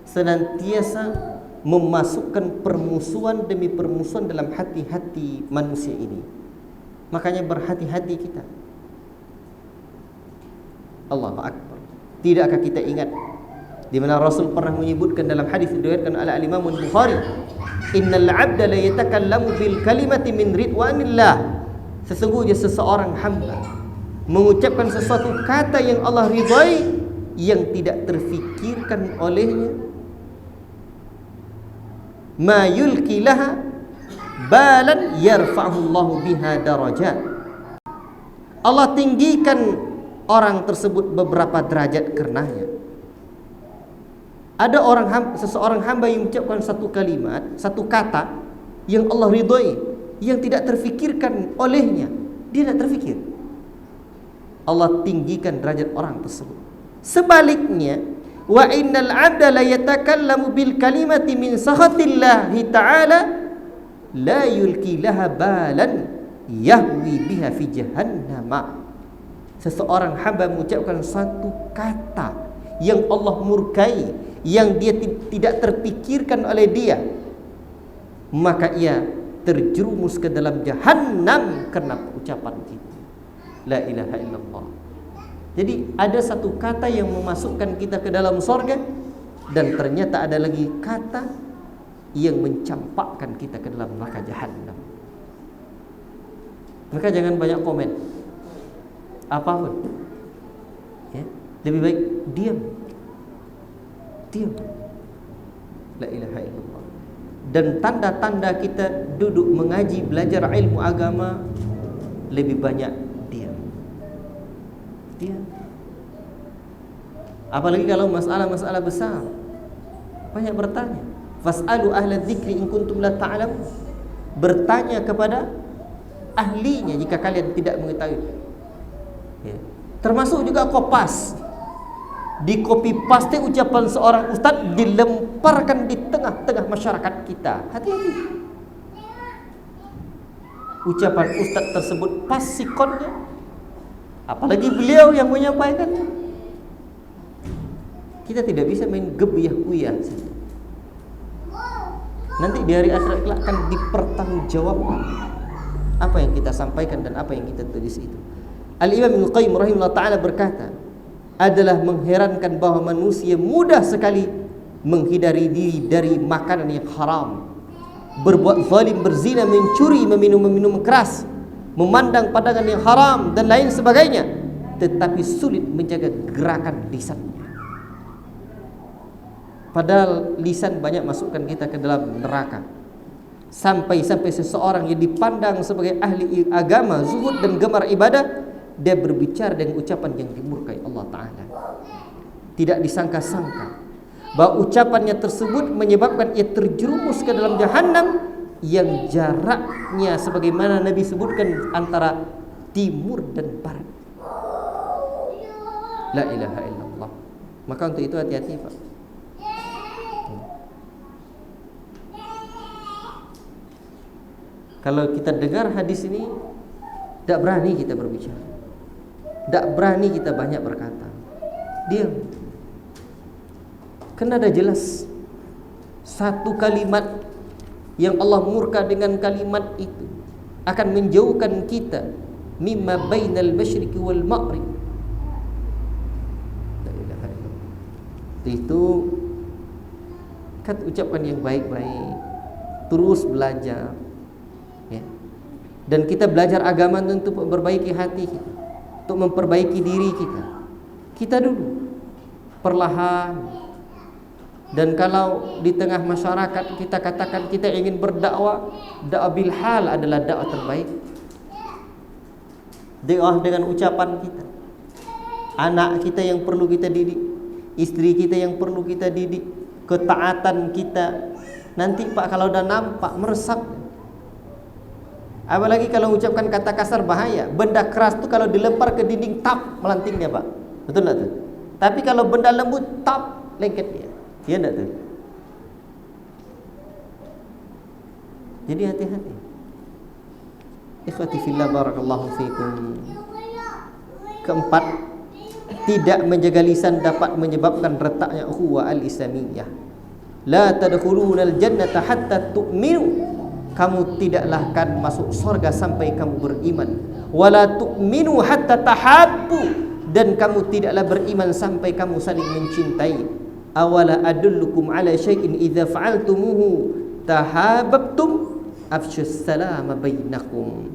Senantiasa memasukkan permusuhan demi permusuhan dalam hati-hati manusia ini. Makanya berhati-hati kita. Allahu Akbar. Tidakkah kita ingat di mana Rasul pernah menyebutkan dalam hadis diriwayatkan oleh Imam Bukhari, innal 'abda la yatakallamu bil kalimati min ridwanillah. Sesungguhnya seseorang hamba mengucapkan sesuatu kata yang Allah ridhai, yang tidak terfikirkan olehnya, ma yulki laha balan yarfa'hu Allah biha darajat. Allah tinggikan orang tersebut beberapa derajat karenanya. Ada seseorang hamba yang mengucapkan satu kalimat, satu kata yang Allah ridhai, yang tidak terfikirkan olehnya, dia tidak terfikir, Allah tinggikan derajat orang tersebut. Sebaliknya, wa innal 'abda la yatakallamu bil kalimati min sakhatillahi ta'ala la yulki laha balan yahwi biha fi jahannam. Seseorang hamba mengucapkan satu kata yang Allah murkai, yang dia tidak terpikirkan oleh dia, maka ia terjerumus ke dalam jahannam karena ucapan itu. La ilaha illallah. Jadi ada satu kata yang memasukkan kita ke dalam surga, dan ternyata ada lagi kata yang mencampakkan kita ke dalam neraka jahannam. Maka jangan banyak komen apapun, ya, lebih baik diam. La ilaha illallah. Dan tanda-tanda kita duduk mengaji, belajar ilmu agama, lebih banyak diam. Apalagi kalau masalah-masalah besar, banyak bertanya. Fas'alu ahla dzikri in kuntum la ta'lamun. Bertanya kepada ahlinya jika kalian tidak mengetahui. Ya. Termasuk juga kopas. Di copy paste ucapan seorang ustaz, dilemparkan di tengah-tengah masyarakat kita. Hati-hati. Ucapan ustaz tersebut pas sikonnya, apalagi beliau yang menyampaikannya. Kita tidak bisa main gebuyah-uyah. Nanti di hari akhirat kelak akan dipertanggungjawabkan apa yang kita sampaikan dan apa yang kita tulis itu. Al-Imam Ibnu Qayyim rahimahullah ta'ala berkata, adalah mengherankan bahwa manusia mudah sekali menghindari diri dari makanan yang haram, berbuat zalim, berzina, mencuri, meminum keras, memandang pandangan yang haram dan lain sebagainya, tetapi sulit menjaga gerakan lisannya. Padahal lisan banyak masukkan kita ke dalam neraka. Sampai seseorang yang dipandang sebagai ahli agama, zuhud dan gemar ibadah, dia berbicara dengan ucapan yang dimurkai Allah Ta'ala. Tidak disangka-sangka bahwa ucapannya tersebut menyebabkan ia terjerumus ke dalam jahannam yang jaraknya sebagaimana Nabi sebutkan antara timur dan barat. La ilaha illallah. Maka untuk itu hati-hati, Pak. Kalau kita dengar hadis ini, tidak berani kita berbicara, tidak berani kita banyak berkata, diam. Karena ada jelas satu kalimat yang Allah murka dengan kalimat itu akan menjauhkan kita mimma bainal masyriqi wal maghrib. Itu kan ucapan yang baik-baik, terus belajar, ya. Dan kita belajar agama untuk memperbaiki hati kita, untuk memperbaiki diri kita dulu perlahan. Dan kalau di tengah masyarakat kita katakan kita ingin berdakwah, dakwah bil hal adalah dakwah terbaik. Dakwah dengan ucapan kita, anak kita yang perlu kita didik, istri kita yang perlu kita didik, ketaatan kita. Nanti Pak kalau udah nampak meresap. Apalagi kalau ucapkan kata kasar bahaya. Benda keras tuh kalau dilempar ke dinding tap melanting dia, Pak. Betul enggak tuh? Tapi kalau benda lembut tap lengket dia. Iya enggak tuh? Jadi hati-hati. Ikhwati fillah barakallahu fikum. Keempat, tidak menjaga lisan dapat menyebabkan retaknya ukhuwah al-islamiyah. La tadkhulunal jannata hatta tu'minu. Kamu tidaklah akan masuk surga sampai kamu beriman. Wala tu'minu hatta tahabbu. Dan kamu tidaklah beriman sampai kamu saling mencintai. Awala adullukum ala syai'in idza fa'altumuhu tahabbtum afshus salama bainakum.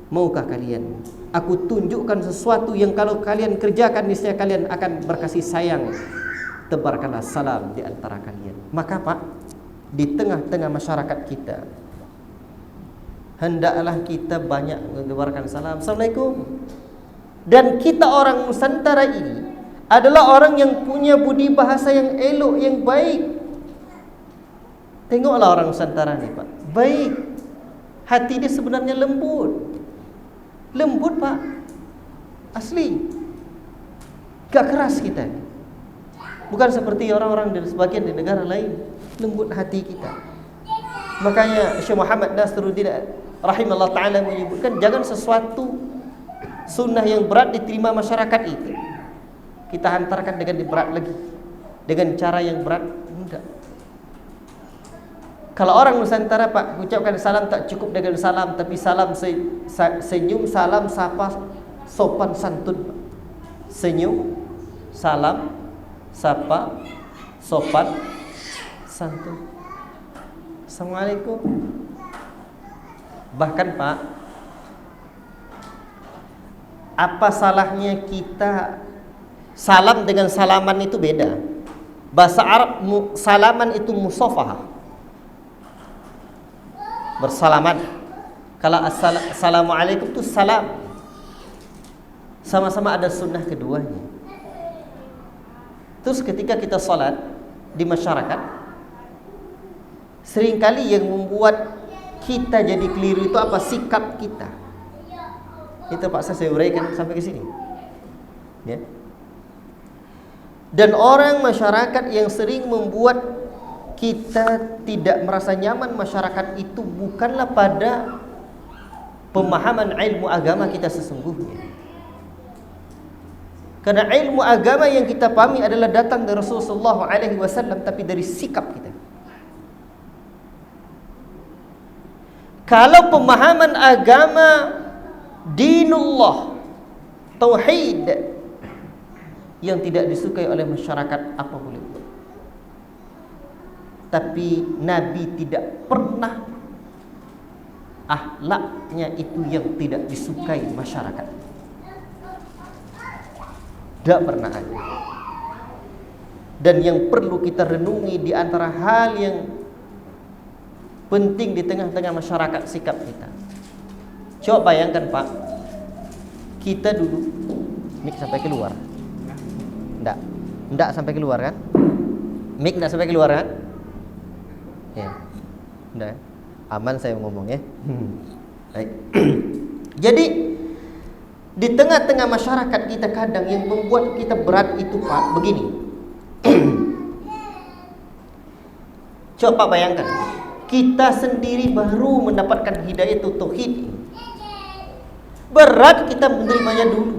Maukah kalian aku tunjukkan sesuatu yang kalau kalian kerjakan niscaya kalian akan berkasih sayang, tebarkanlah salam di antara kalian. Maka Pak, di tengah-tengah masyarakat kita hendaklah kita banyak menyebarkan salam. Assalamualaikum. Dan kita orang Nusantara ini adalah orang yang punya budi bahasa yang elok, yang baik. Tengoklah orang Nusantara ni, Pak. Baik. Hati dia sebenarnya lembut. Lembut, Pak. Asli. Gak keras kita. Bukan seperti orang-orang di sebagian di negara lain. Lembut hati kita. Makanya Syekh Muhammad Nasruddin rahimahullah ta'ala menyebutkan, jangan sesuatu sunnah yang berat diterima masyarakat itu kita hantarkan dengan berat lagi, dengan cara yang berat. Enggak. Kalau orang Nusantara, Pak, ucapkan salam tak cukup dengan salam, tapi salam senyum, salam sapa sopan santun, Pak. Senyum, salam sapa sopan santun. Assalamualaikum. Bahkan Pak, apa salahnya kita salam dengan salaman itu beda. Bahasa Arab salaman itu musafahah, bersalaman. Kalau assalamualaikum itu salam, sama-sama ada sunnah keduanya. Terus ketika kita salat di masyarakat, seringkali yang membuat kita jadi keliru itu apa? Sikap kita. Itu Pak, saya uraikan sampai ke sini, ya. Dan orang masyarakat yang sering membuat kita tidak merasa nyaman masyarakat itu bukanlah pada pemahaman ilmu agama kita sesungguhnya. Karena ilmu agama yang kita pahami adalah datang dari Rasulullah SAW, tapi dari sikap kita. Kalau pemahaman agama dinullah, tauhid, yang tidak disukai oleh masyarakat, apa boleh buat. Tapi Nabi tidak pernah akhlaknya itu yang tidak disukai masyarakat. Tidak pernah ada. Dan yang perlu kita renungi di antara hal yang penting di tengah-tengah masyarakat sikap kita. Coba bayangkan Pak, kita duduk, mic sampai keluar? Enggak sampai keluar kan? Mic enggak sampai keluar kan? Ya, enggak. Aman saya ngomong ya. Baik. Jadi di tengah-tengah masyarakat kita kadang yang membuat kita berat itu Pak, begini. Coba bayangkan, kita sendiri baru mendapatkan hidayah tauhid. Berat kita menerimanya dulu.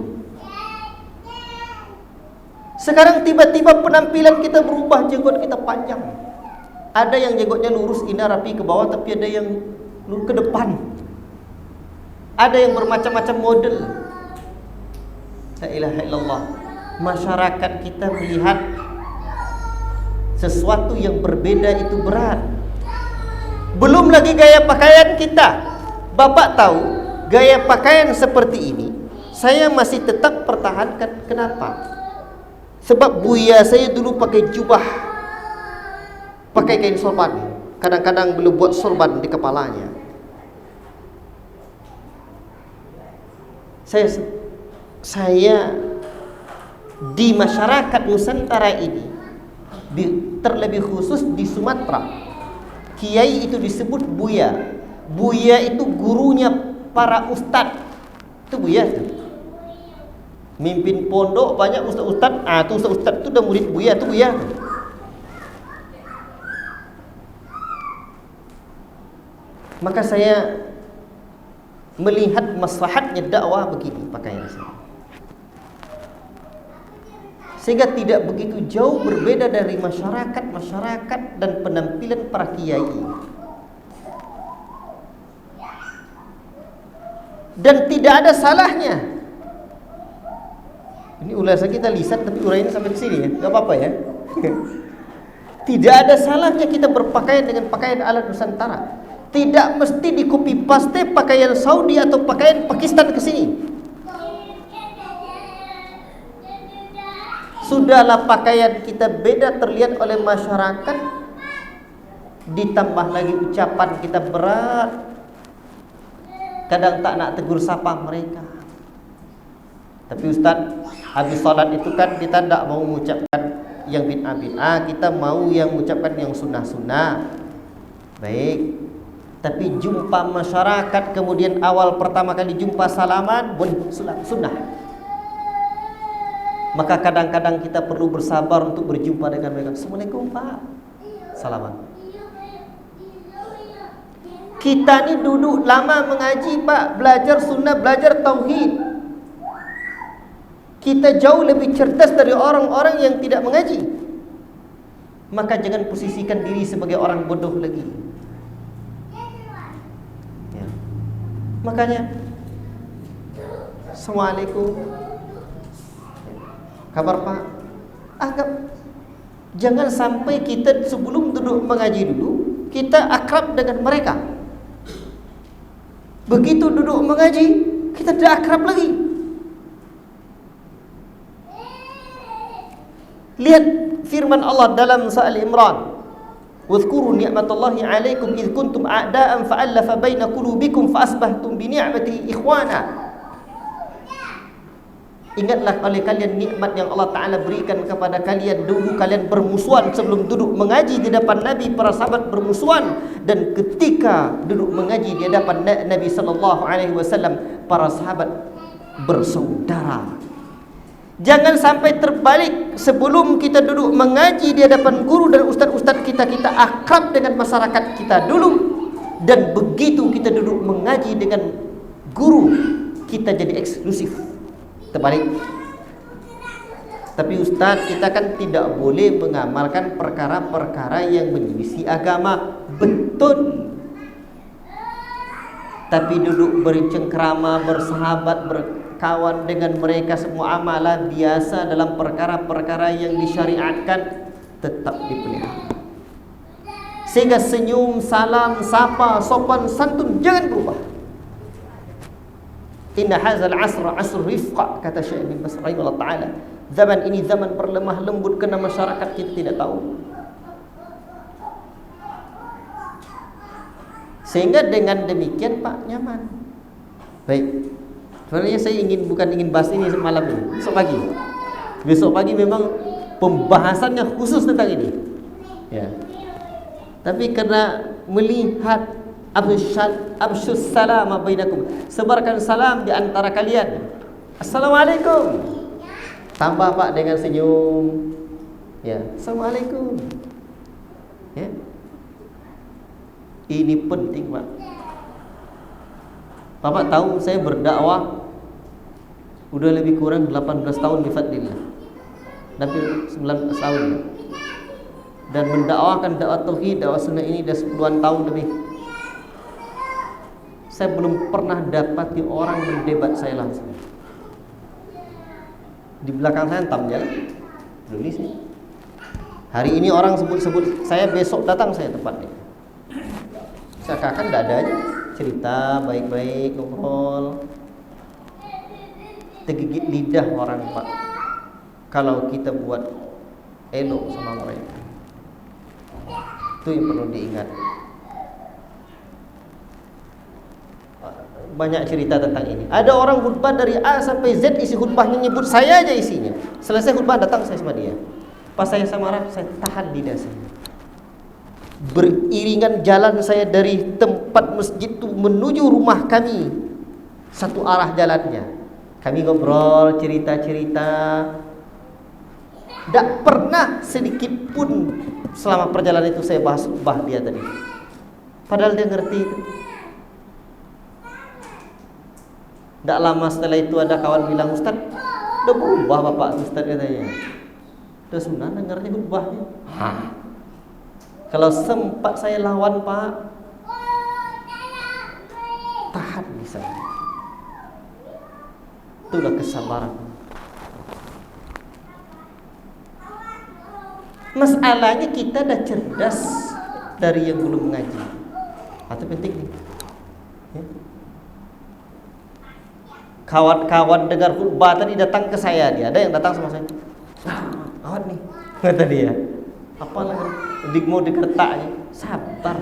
Sekarang tiba-tiba penampilan kita berubah, jenggot kita panjang. Ada yang jenggotnya lurus indah rapi ke bawah, tapi ada yang lurus ke depan. Ada yang bermacam-macam model. La ilaha illallah. Masyarakat kita melihat sesuatu yang berbeda itu berat. Belum lagi gaya pakaian kita. Bapak tahu, gaya pakaian seperti ini saya masih tetap pertahankan. Kenapa? Sebab buya saya dulu pakai jubah, pakai kain sorban. Kadang-kadang belum buat sorban di kepalanya. Saya di masyarakat Nusantara ini, terlebih khusus di Sumatera, kiai itu disebut buya. Buya itu gurunya para ustadz. Itu buya itu. Mimpin pondok banyak ustadz-ustadz. Itu ustadz-ustadz itu udah murid buya, itu buya. Maka saya melihat maslahatnya dakwah begini pakaian saya. Sehingga tidak begitu jauh berbeda dari masyarakat dan penampilan para kiai. Dan tidak ada salahnya. Ini ulasan kita lisan tapi urainya sampai ke sini ya, enggak apa-apa ya. Tidak ada salahnya kita berpakaian dengan pakaian ala Nusantara. Tidak mesti di copy paste pakaian Saudi atau pakaian Pakistan ke sini. Sudahlah pakaian kita beda terlihat oleh masyarakat, ditambah lagi ucapan kita berat. Kadang tak nak tegur sapa mereka. Tapi Ustaz, habis salat itu kan kita tak mau mengucapkan yang bid'ah, kita mau yang mengucapkan yang sunnah-sunnah. Baik. Tapi jumpa masyarakat kemudian awal pertama kali jumpa salaman boleh sunnah. Maka kadang-kadang kita perlu bersabar untuk berjumpa dengan mereka. Assalamualaikum Pak. Salaman. Kita ni duduk lama mengaji Pak, belajar sunnah, belajar tauhid. Kita jauh lebih cerdas dari orang-orang yang tidak mengaji. Maka jangan posisikan diri sebagai orang bodoh lagi. Ya. Makanya Assalamualaikum. Kabar Pak. Jangan sampai kita sebelum duduk mengaji dulu kita akrab dengan mereka. Begitu duduk mengaji kita tidak akrab lagi. Lihat firman Allah dalam surah Al-Imran. Wadhkuru ni'matallahi 'alaikum idh kuntum a'da'an fa'alafa baina qulubikum fa asbahtum bi ni'matihi ikhwana. Ingatlah oleh kalian nikmat yang Allah Ta'ala berikan kepada kalian. Dulu kalian bermusuhan sebelum duduk mengaji di depan Nabi, para sahabat bermusuhan. Dan ketika duduk mengaji di hadapan Nabi SAW, para sahabat bersaudara. Jangan sampai terbalik. Sebelum kita duduk mengaji di hadapan guru dan ustaz-ustaz kita, kita akrab dengan masyarakat kita dulu. Dan begitu kita duduk mengaji dengan guru, kita jadi eksklusif. Terbalik. Tapi Ustaz, kita kan tidak boleh mengamalkan perkara-perkara yang menyelisih agama. Betul. Tapi duduk bercengkrama, bersahabat, berkawan dengan mereka, semua amalah biasa dalam perkara-perkara yang disyariatkan tetap dipelihara. Sehingga senyum, salam, sapa, sopan, santun jangan berubah. Inna hadzal asra asr rifqa, kata Syekh bin Baz rahimahullah taala. Zaman ini zaman berlemah lembut karena masyarakat kita tidak tahu. Sehingga dengan demikian Pak nyaman. Baik. Sebenarnya saya bukan ingin bahas ini malam ini, besok pagi. Besok pagi memang pembahasannya khusus tentang ini. Ya. Tapi karena melihat absyus salam bainakum, sebarkan salam di antara kalian. Assalamualaikum. Tambah Pak dengan senyum. Ya, Assalamualaikum. Ya. Ini penting Pak. Bapak tahu saya berdakwah udah lebih kurang 18 tahun di Fadlillah. Hampir 19 tahun. Dan mendakwakan dakwah tauhid, dakwah sunnah ini dah 10-an tahun lebih. Saya belum pernah dapati orang mendebat saya langsung. Di belakang saya entamnya belum isi. Hari ini orang sebut-sebut saya, besok datang saya tempatnya. Seakan-akan tidak ada aja, cerita baik-baik, ngobrol. Tergigit lidah orang Pak kalau kita buat elok sama mereka. Itu yang perlu diingat. Banyak cerita tentang ini. Ada orang khutbah dari A sampai Z, isi khutbahnya nyebut saya aja isinya. Selesai khutbah datang saya sama dia. Pas saya marah, saya tahan lidah saya. Beriringan jalan saya dari tempat masjid itu menuju rumah kami, satu arah jalannya. Kami ngobrol, cerita-cerita. Tak pernah sedikit pun selama perjalanan itu saya bahas dia tadi. Padahal dia ngerti itu. Tak lama setelah itu ada kawan bilang, Ustaz, udah berubah Bapak Ustaz katanya. Udah sunnah dengarnya khutbahnya. Kalau sempat saya lawan Pak, tahan bisa. Itulah kesabaran. Masalahnya kita dah cerdas dari yang belum mengaji. Itu penting nih. Ya. Kawan-kawan dengar khutbah tadi datang ke saya, dia ada yang datang sama saya. Kawan nih, kata dia. Apalah mau dikertaknya, sabar.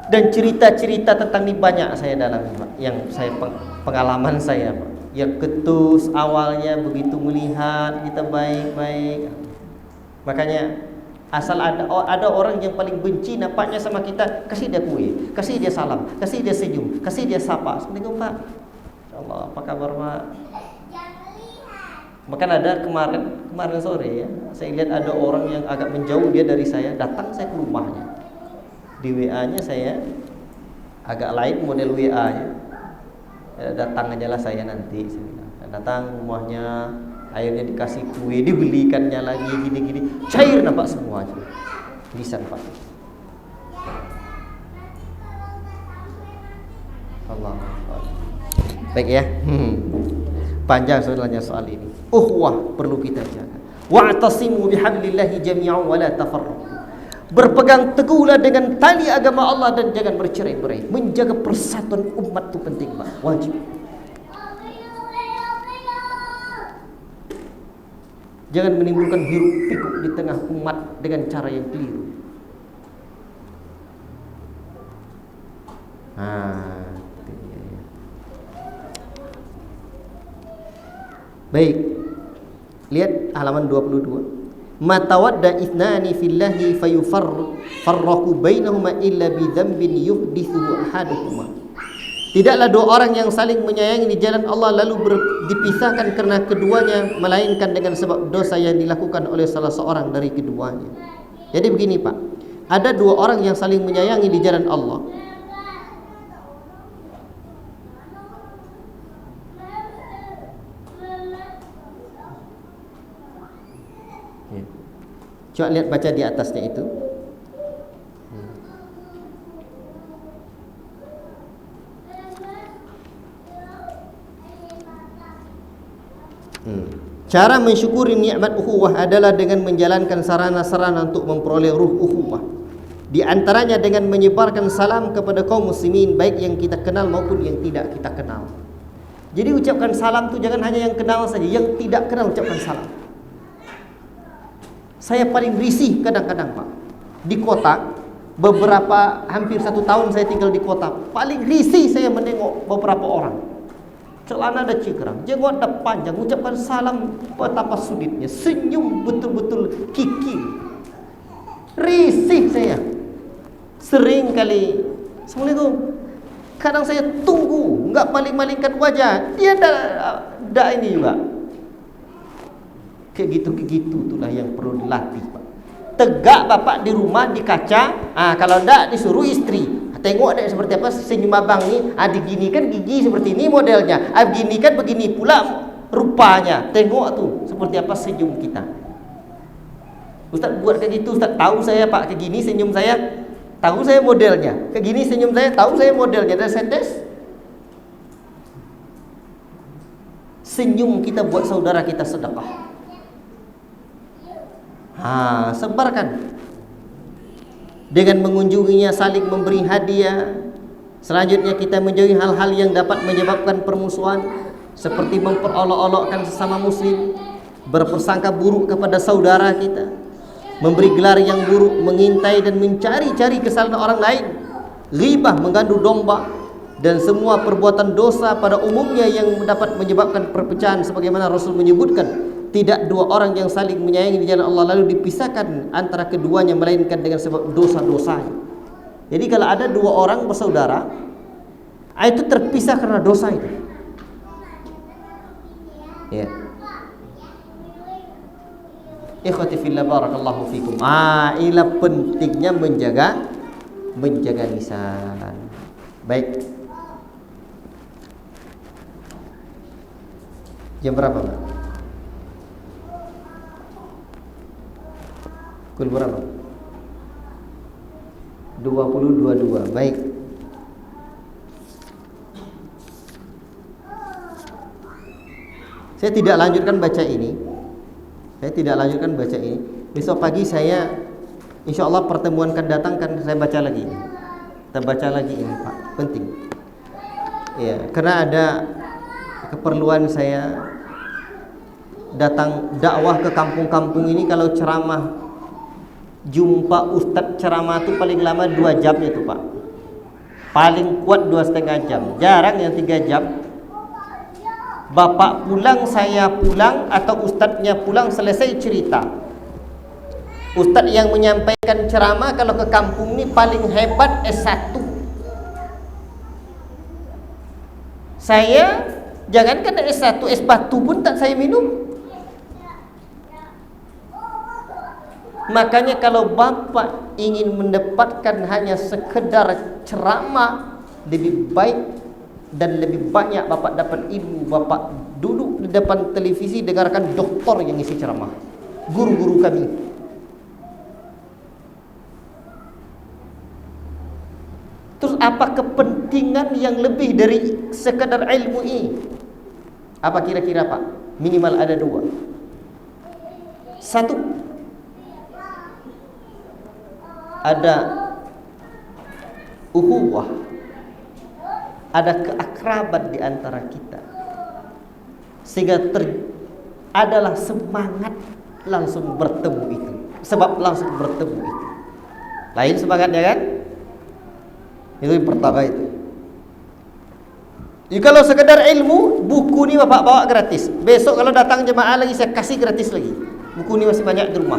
Dan cerita-cerita tentang ini banyak saya dalam yang saya pengalaman saya Pak. Yang ketus awalnya begitu melihat kita baik-baik. Makanya asal ada orang yang paling benci nampaknya sama kita, kasih dia kue, kasih dia salam, kasih dia senyum, kasih dia sapa. Assalamualaikum Pak. Insyaallah, apa kabar Pak? Bahkan ada kemarin sore ya, saya lihat ada orang yang agak menjauh dia dari saya, datang saya ke rumahnya. Di WA-nya saya agak lain model WA-nya. Datang aja lah saya nanti. Datang rumahnya, akhirnya dikasih kue, dibelikannya lagi gini-gini. Cair nampak semua aja. Bisa Pak. Allah. Baik ya. Panjang sebenarnya soal ini. Ukhuwah perlu kita jaga. Wa'tasimu bihablillahi jami'an wa la tafarraqu. Berpegang teguhlah dengan tali agama Allah dan jangan bercerai-berai. Menjaga persatuan umat itu penting, Pak. Wajib. Jangan menimbulkan hiruk pikuk di tengah umat dengan cara yang keliru. Baik. Lihat halaman 22. Matawadda ithnani fillahi fayufarraqu bainahuma illa bi dhanbin yuhdithu ahaduhuma. Tidaklah dua orang yang saling menyayangi di jalan Allah lalu dipisahkan karena keduanya, melainkan dengan sebab dosa yang dilakukan oleh salah seorang dari keduanya. Jadi begini Pak, ada dua orang yang saling menyayangi di jalan Allah. Coba lihat, baca di atasnya itu. Cara mensyukuri nikmat ukhuwah adalah dengan menjalankan sarana-sarana untuk memperoleh ruh ukhuwah. Di antaranya dengan menyebarkan salam kepada kaum muslimin, baik yang kita kenal maupun yang tidak kita kenal. Jadi ucapkan salam itu jangan hanya yang kenal saja, yang tidak kenal ucapkan salam. Saya paling risih kadang-kadang Pak, di kota, hampir 1 tahun saya tinggal di kota, paling risih saya menengok beberapa orang, celana ada cingkrang, jenggot ada panjang, ucapkan salam betapa sulitnya, senyum betul-betul kiki. Risih saya. Sering kali Assalamualaikum. Kadang saya tunggu, enggak maling-malingkan wajah. Dia dah ini juga. Kayak gitu itulah yang perlu dilatih, Pak. Tegak bapak di rumah di kaca, kalau enggak disuruh istri. Tengok deh seperti apa senyum abang ni. Diginikan gigi seperti ini modelnya. Begini kan begini pula rupanya. Tengok tuh seperti apa senyum kita. Ustaz buat kayak gitu, Ustaz tahu saya Pak kayak gini senyum saya. Tahu saya modelnya, kayak gini senyum saya, tahu saya modelnya, dan saya tes. Senyum kita buat saudara kita sedekah. Sebarkan. Dengan mengunjunginya, saling memberi hadiah. Selanjutnya kita menjauhi hal-hal yang dapat menyebabkan permusuhan, seperti memperolok-olokkan sesama muslim, berpersangka buruk kepada saudara kita, memberi gelar yang buruk, mengintai dan mencari-cari kesalahan orang lain, ghibah, menggandu domba, dan semua perbuatan dosa pada umumnya yang dapat menyebabkan perpecahan, sebagaimana Rasul menyebutkan, tidak dua orang yang saling menyayangi di jalan Allah lalu dipisahkan antara keduanya melainkan dengan sebab dosa-dosanya. Jadi kalau ada dua orang bersaudara, itu terpisah karena dosa itu. Ya. Ikhwati fillah barakallahu fikum. Inilah pentingnya menjaga lisan. Baik. Jam berapa, Pak? Pukul berapa? 20.22. Baik. Saya tidak lanjutkan baca ini. Besok pagi saya, insya Allah pertemuan akan datang kan saya baca lagi. Kita baca lagi ini, Pak. Penting. Ya, karena ada keperluan saya datang dakwah ke kampung-kampung ini. Kalau ceramah, jumpa ustadz ceramah itu paling lama 2 jam itu, Pak. Paling kuat 2,5 jam. Jarang yang 3 jam. Bapak pulang, saya pulang, atau ustadznya pulang, selesai cerita. Ustadz yang menyampaikan ceramah kalau ke kampung ini paling hebat S1. Saya jangankan S1, es batu pun tak saya minum. Makanya kalau bapak ingin mendapatkan hanya sekedar ceramah, lebih baik dan lebih banyak bapak dapat ilmu, bapak duduk di depan televisi dengarkan doktor yang isi ceramah, guru-guru kami. Terus apa kepentingan yang lebih dari sekadar ilmu ini? Apa kira-kira, Pak? Minimal ada 2. 1, ada ukhuwah, ada keakraban di antara kita, sehingga adalah semangat langsung bertemu itu. Sebab langsung bertemu itu. Lain semangatnya kan? Itu yang pertama itu. Jadi kalau sekedar ilmu, buku ini bapak bawa gratis. Besok kalau datang jemaah lagi saya kasih gratis lagi. Buku ini masih banyak di rumah.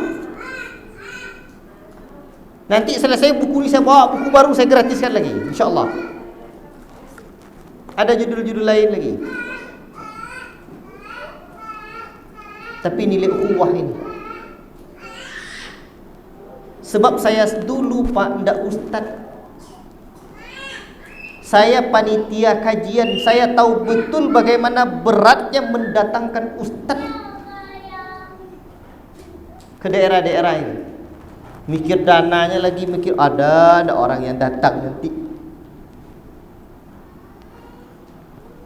Nanti selesai buku ini saya bawa buku baru, saya gratiskan lagi, insyaallah. Ada judul-judul lain lagi. Tapi nilai ukhuwah ini. Sebab saya dulu, Pak, ndak ustaz. Saya panitia kajian, saya tahu betul bagaimana beratnya mendatangkan ustaz ke daerah-daerah ini. Mikir dananya lagi, mikir ada orang yang datang nanti.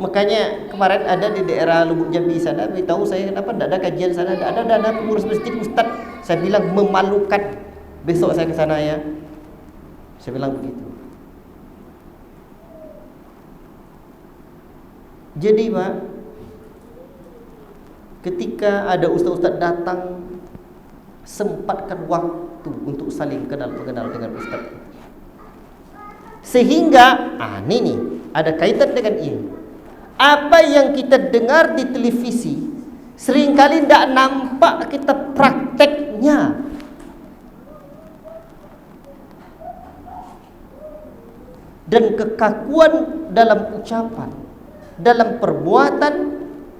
Makanya kemarin ada di daerah Lubuk Jambi sana, beritahu saya kenapa tidak ada kajian sana, ada pengurus masjid ustaz. Saya bilang memalukan. Besok saya ke sana ya. Saya bilang begitu. Jadi Pak, ketika ada ustaz-ustaz datang, sempatkan waktu untuk saling kenal-mengenal dengan ustaz. Sehingga ini nih ada kaitan dengan ini. Apa yang kita dengar di televisi seringkali tidak nampak kita prakteknya. Dan kekakuan dalam ucapan, dalam perbuatan,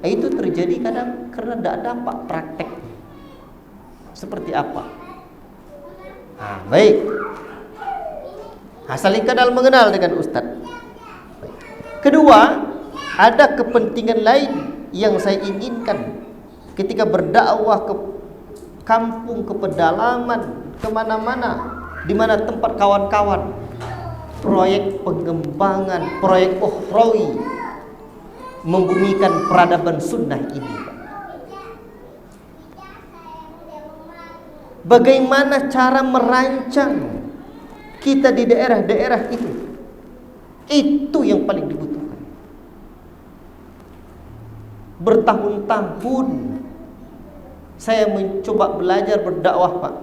itu terjadi kadang karena tidak dapat praktek. Seperti apa? Baik. Saling kenal mengenal dengan ustaz. Kedua, ada kepentingan lain yang saya inginkan ketika berdakwah ke kampung, ke pedalaman, kemana-mana, di mana tempat kawan-kawan, proyek pengembangan, proyek ukhrawi, membumikan peradaban sunnah ini. Bagaimana cara merancang kita di daerah-daerah itu? Itu yang paling dibutuhkan. Bertahun-tahun saya mencoba belajar berdakwah Pak,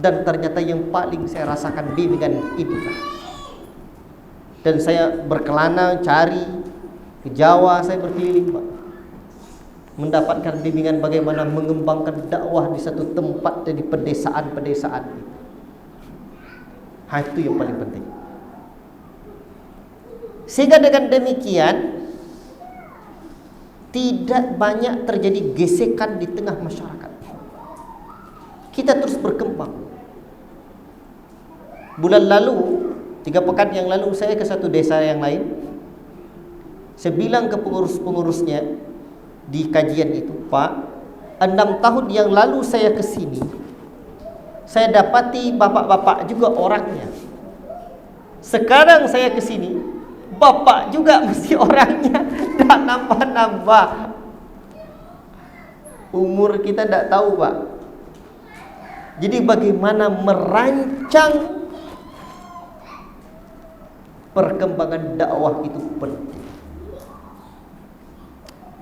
dan ternyata yang paling saya rasakan bimbingan ini Pak. Dan saya berkelana cari ke Jawa, saya berkeliling Pak, mendapatkan bimbingan bagaimana mengembangkan dakwah di satu tempat dan di pedesaan-pedesaan. Itu yang paling penting. Sehingga dengan demikian tidak banyak terjadi gesekan di tengah masyarakat. Kita terus berkembang. Bulan lalu, 3 pekan yang lalu, saya ke satu desa yang lain. Saya bilang ke pengurus-pengurusnya di kajian itu, Pak, 6 tahun yang lalu saya ke sini, saya dapati bapak-bapak juga orangnya. Sekarang saya ke sini, bapak juga mesti orangnya, tak nambah-nambah. Umur kita tak tahu Pak. Jadi bagaimana merancang perkembangan dakwah itu penting.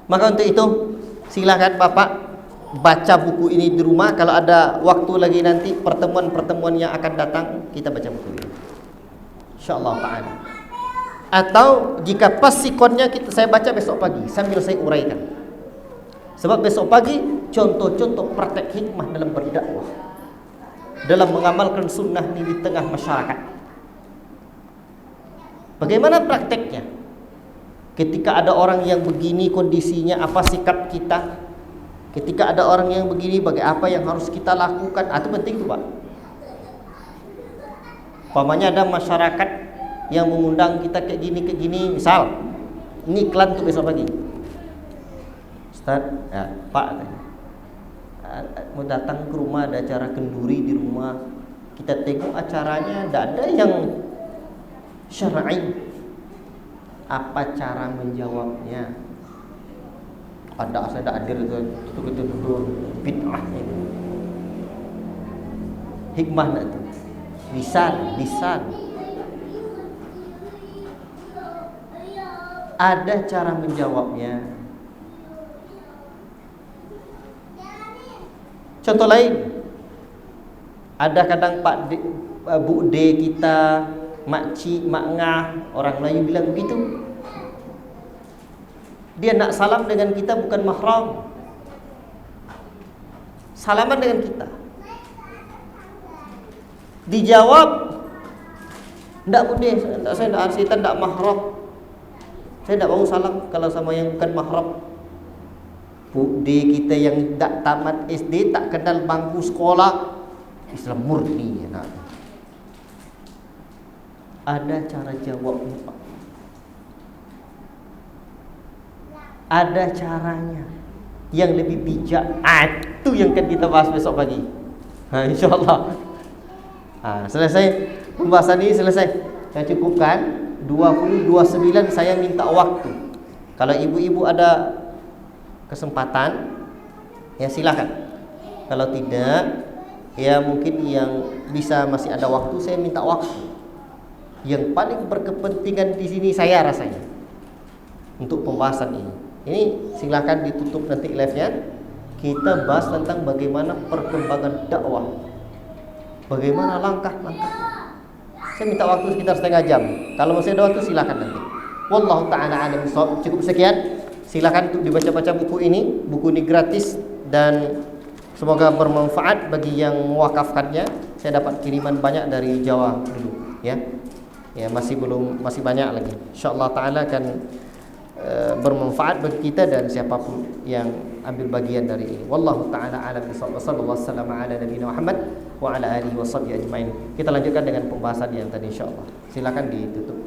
Maka untuk itu silakan Bapak baca buku ini di rumah. Kalau ada waktu lagi nanti pertemuan-pertemuan yang akan datang, kita baca buku ini, InsyaAllah ta'ala. Atau jika pas sikonnya saya baca besok pagi sambil saya uraikan. Sebab besok pagi contoh-contoh praktek hikmah dalam berdakwah, dalam mengamalkan sunnah ini di tengah masyarakat. Bagaimana prakteknya? Ketika ada orang yang begini kondisinya, apa sikap kita? Ketika ada orang yang begini, apa yang harus kita lakukan? Itu penting tuh Pak. Umpamanya ada masyarakat yang mengundang kita kayak gini, misal ini iklan tuh besok pagi. Ustaz, Pak, mau datang ke rumah, ada acara kenduri di rumah. Kita tengok acaranya, tidak ada yang syar'i. Apa cara menjawabnya? Ada saya tidak hadir itu bid'ah itu. Hikmah nak tu. Lisan. Ada cara menjawabnya. Contoh lain, ada kadang Bu D kita, makcik, mak ngah, orang Melayu bilang begitu. Dia nak salam dengan kita bukan mahram, salaman dengan kita. Dijawab, tidak Bu D, saya tidak mahram. Saya tidak mau salam kalau sama yang bukan mahram. Bu D kita yang tak tamat SD, tak kenal bangku sekolah, Islam murni. Ada cara jawabnya Pak. Ada caranya yang lebih bijak. Itu yang akan kita bahas besok pagi. InsyaAllah. Selesai pembahasan ini, selesai. Saya cukupkan 20-29 saya minta waktu. Kalau ibu-ibu ada kesempatan, ya silakan. Kalau tidak, ya mungkin yang bisa masih ada waktu, saya minta waktu. yang paling berkepentingan di sini saya rasanya untuk pembahasan ini. Ini silakan ditutup nanti live-nya. Kita bahas tentang bagaimana perkembangan dakwah, bagaimana langkah-langkah. Saya minta waktu sekitar setengah jam. Kalau masih ada waktu silakan nanti. Wallahu ta'ala a'lam bishawab. Cukup sekian. Silakan untuk dibaca-baca buku ini. Buku ini gratis dan semoga bermanfaat bagi yang mewakafkannya. Saya dapat kiriman banyak dari Jawa dulu, ya. Ya, masih banyak lagi. Insyaallah taala akan bermanfaat bagi kita dan siapapun yang ambil bagian dari ini. Wallahu taala a'lam bishawab. Sallallahu wasallam ala nabiyina Muhammad wa ala alihi washabbihi ajmain. Kita lanjutkan dengan pembahasan yang tadi insyaallah. Silakan ditutup.